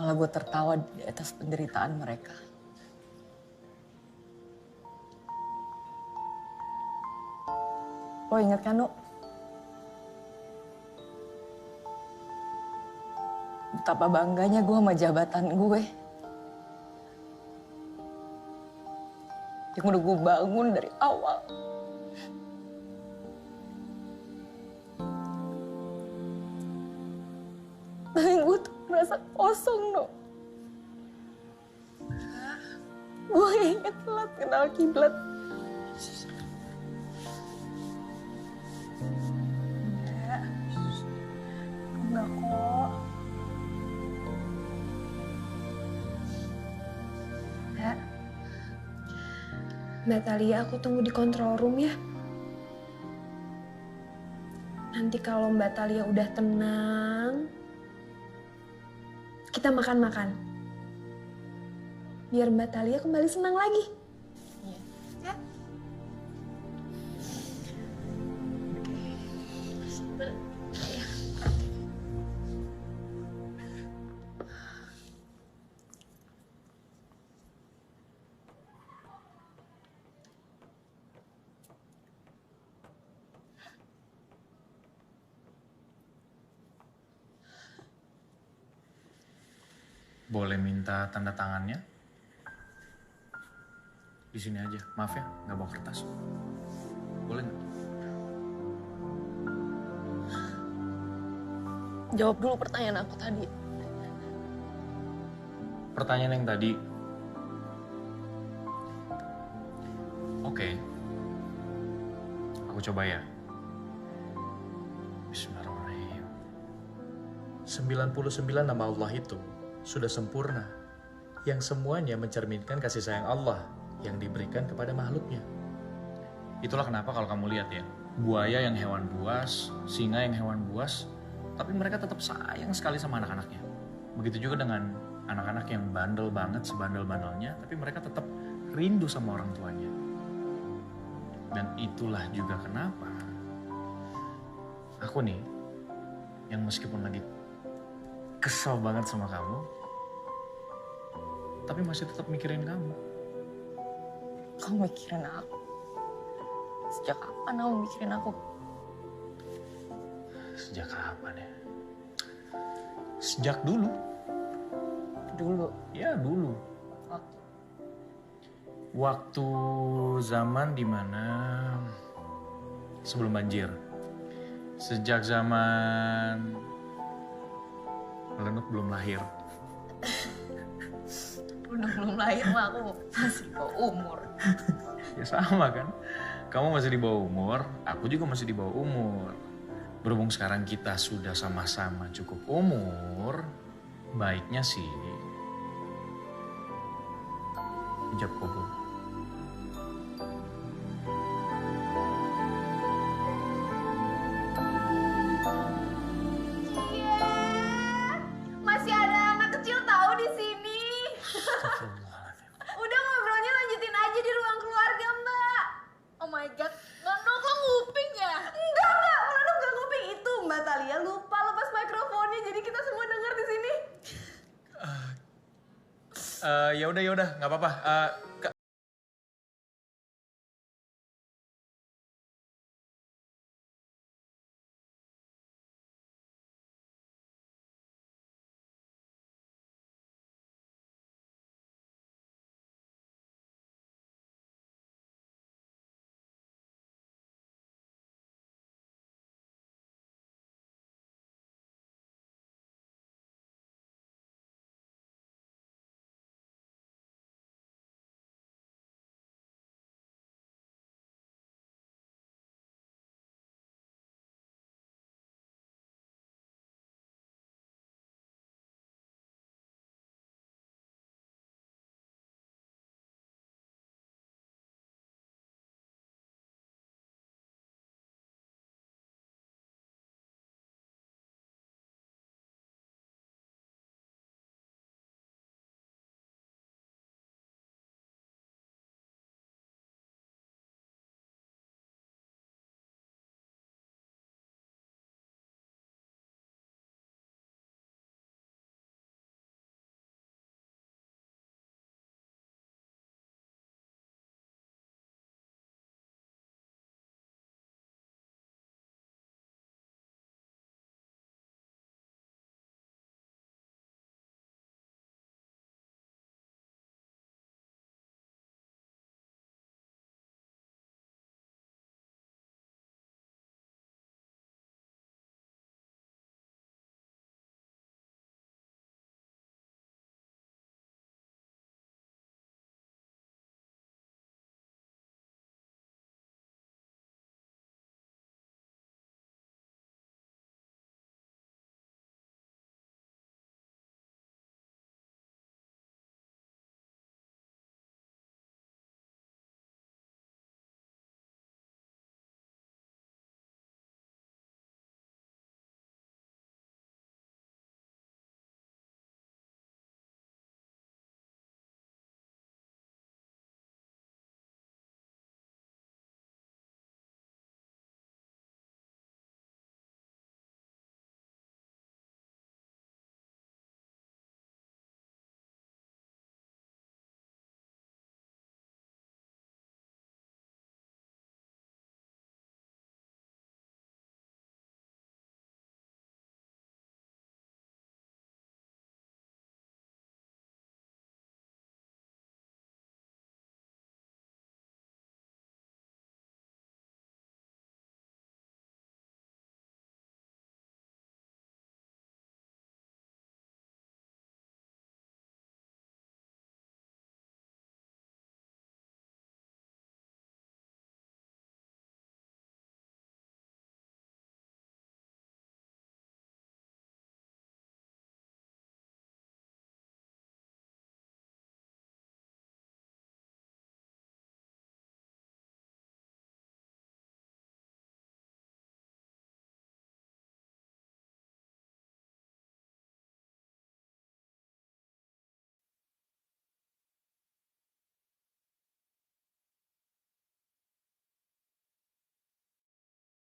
Malah gue tertawa di atas penderitaan mereka. Lo inget kan, Nuk? Betapa bangganya gue sama jabatan gue. Yang udah gue bangun dari awal. Tapi gue tuh merasa kosong, Nuk. Gue inget telat kenal kiblat. Enggak kok. Mbak Thalia, aku tunggu di control room ya. Nanti kalau Mbak Thalia udah tenang, kita makan-makan. Biar Mbak Thalia kembali senang lagi. Ya? Boleh minta tanda tangannya? Di sini aja, maaf ya, nggak bawa kertas. Boleh nggak? Jawab dulu pertanyaan aku tadi. Pertanyaan yang tadi. Oke. Aku coba ya. Bismillahirrahmanirrahim. 99 nama Allah itu sudah sempurna, yang semuanya mencerminkan kasih sayang Allah yang diberikan kepada makhluknya. Itulah kenapa kalau kamu lihat ya, buaya yang hewan buas, singa yang hewan buas, tapi mereka tetap sayang sekali sama anak-anaknya. Begitu juga dengan anak-anak yang bandel banget, sebandel-bandelnya, tapi mereka tetap rindu sama orang tuanya. Dan itulah juga kenapa aku nih, yang meskipun lagi kesel banget sama kamu, tapi masih tetap mikirin kamu. Kamu mikirin aku? Sejak kapan kamu mikirin aku? Sejak kapan ya? Sejak dulu. Dulu? Ya dulu. Waktu zaman dimana sebelum banjir. Sejak zaman Melenuk belum lahir. Belum lahir mah aku masih di bawah umur. Ya sama kan. Kamu masih di bawah umur, aku juga masih di bawah umur. Berhubung sekarang kita sudah sama-sama cukup umur, baiknya sih ijab kabul. Masih ada anak kecil tahu di sini. Udah ngobrolnya lanjutin aja di ruang keluarga, Mbak. Oh my god, Melenuk lo nguping ya? Enggak, Melenuk gak nguping itu. Mbak Thalia lupa lepas mikrofonnya, jadi kita semua denger di sini. Ya udah, nggak apa-apa.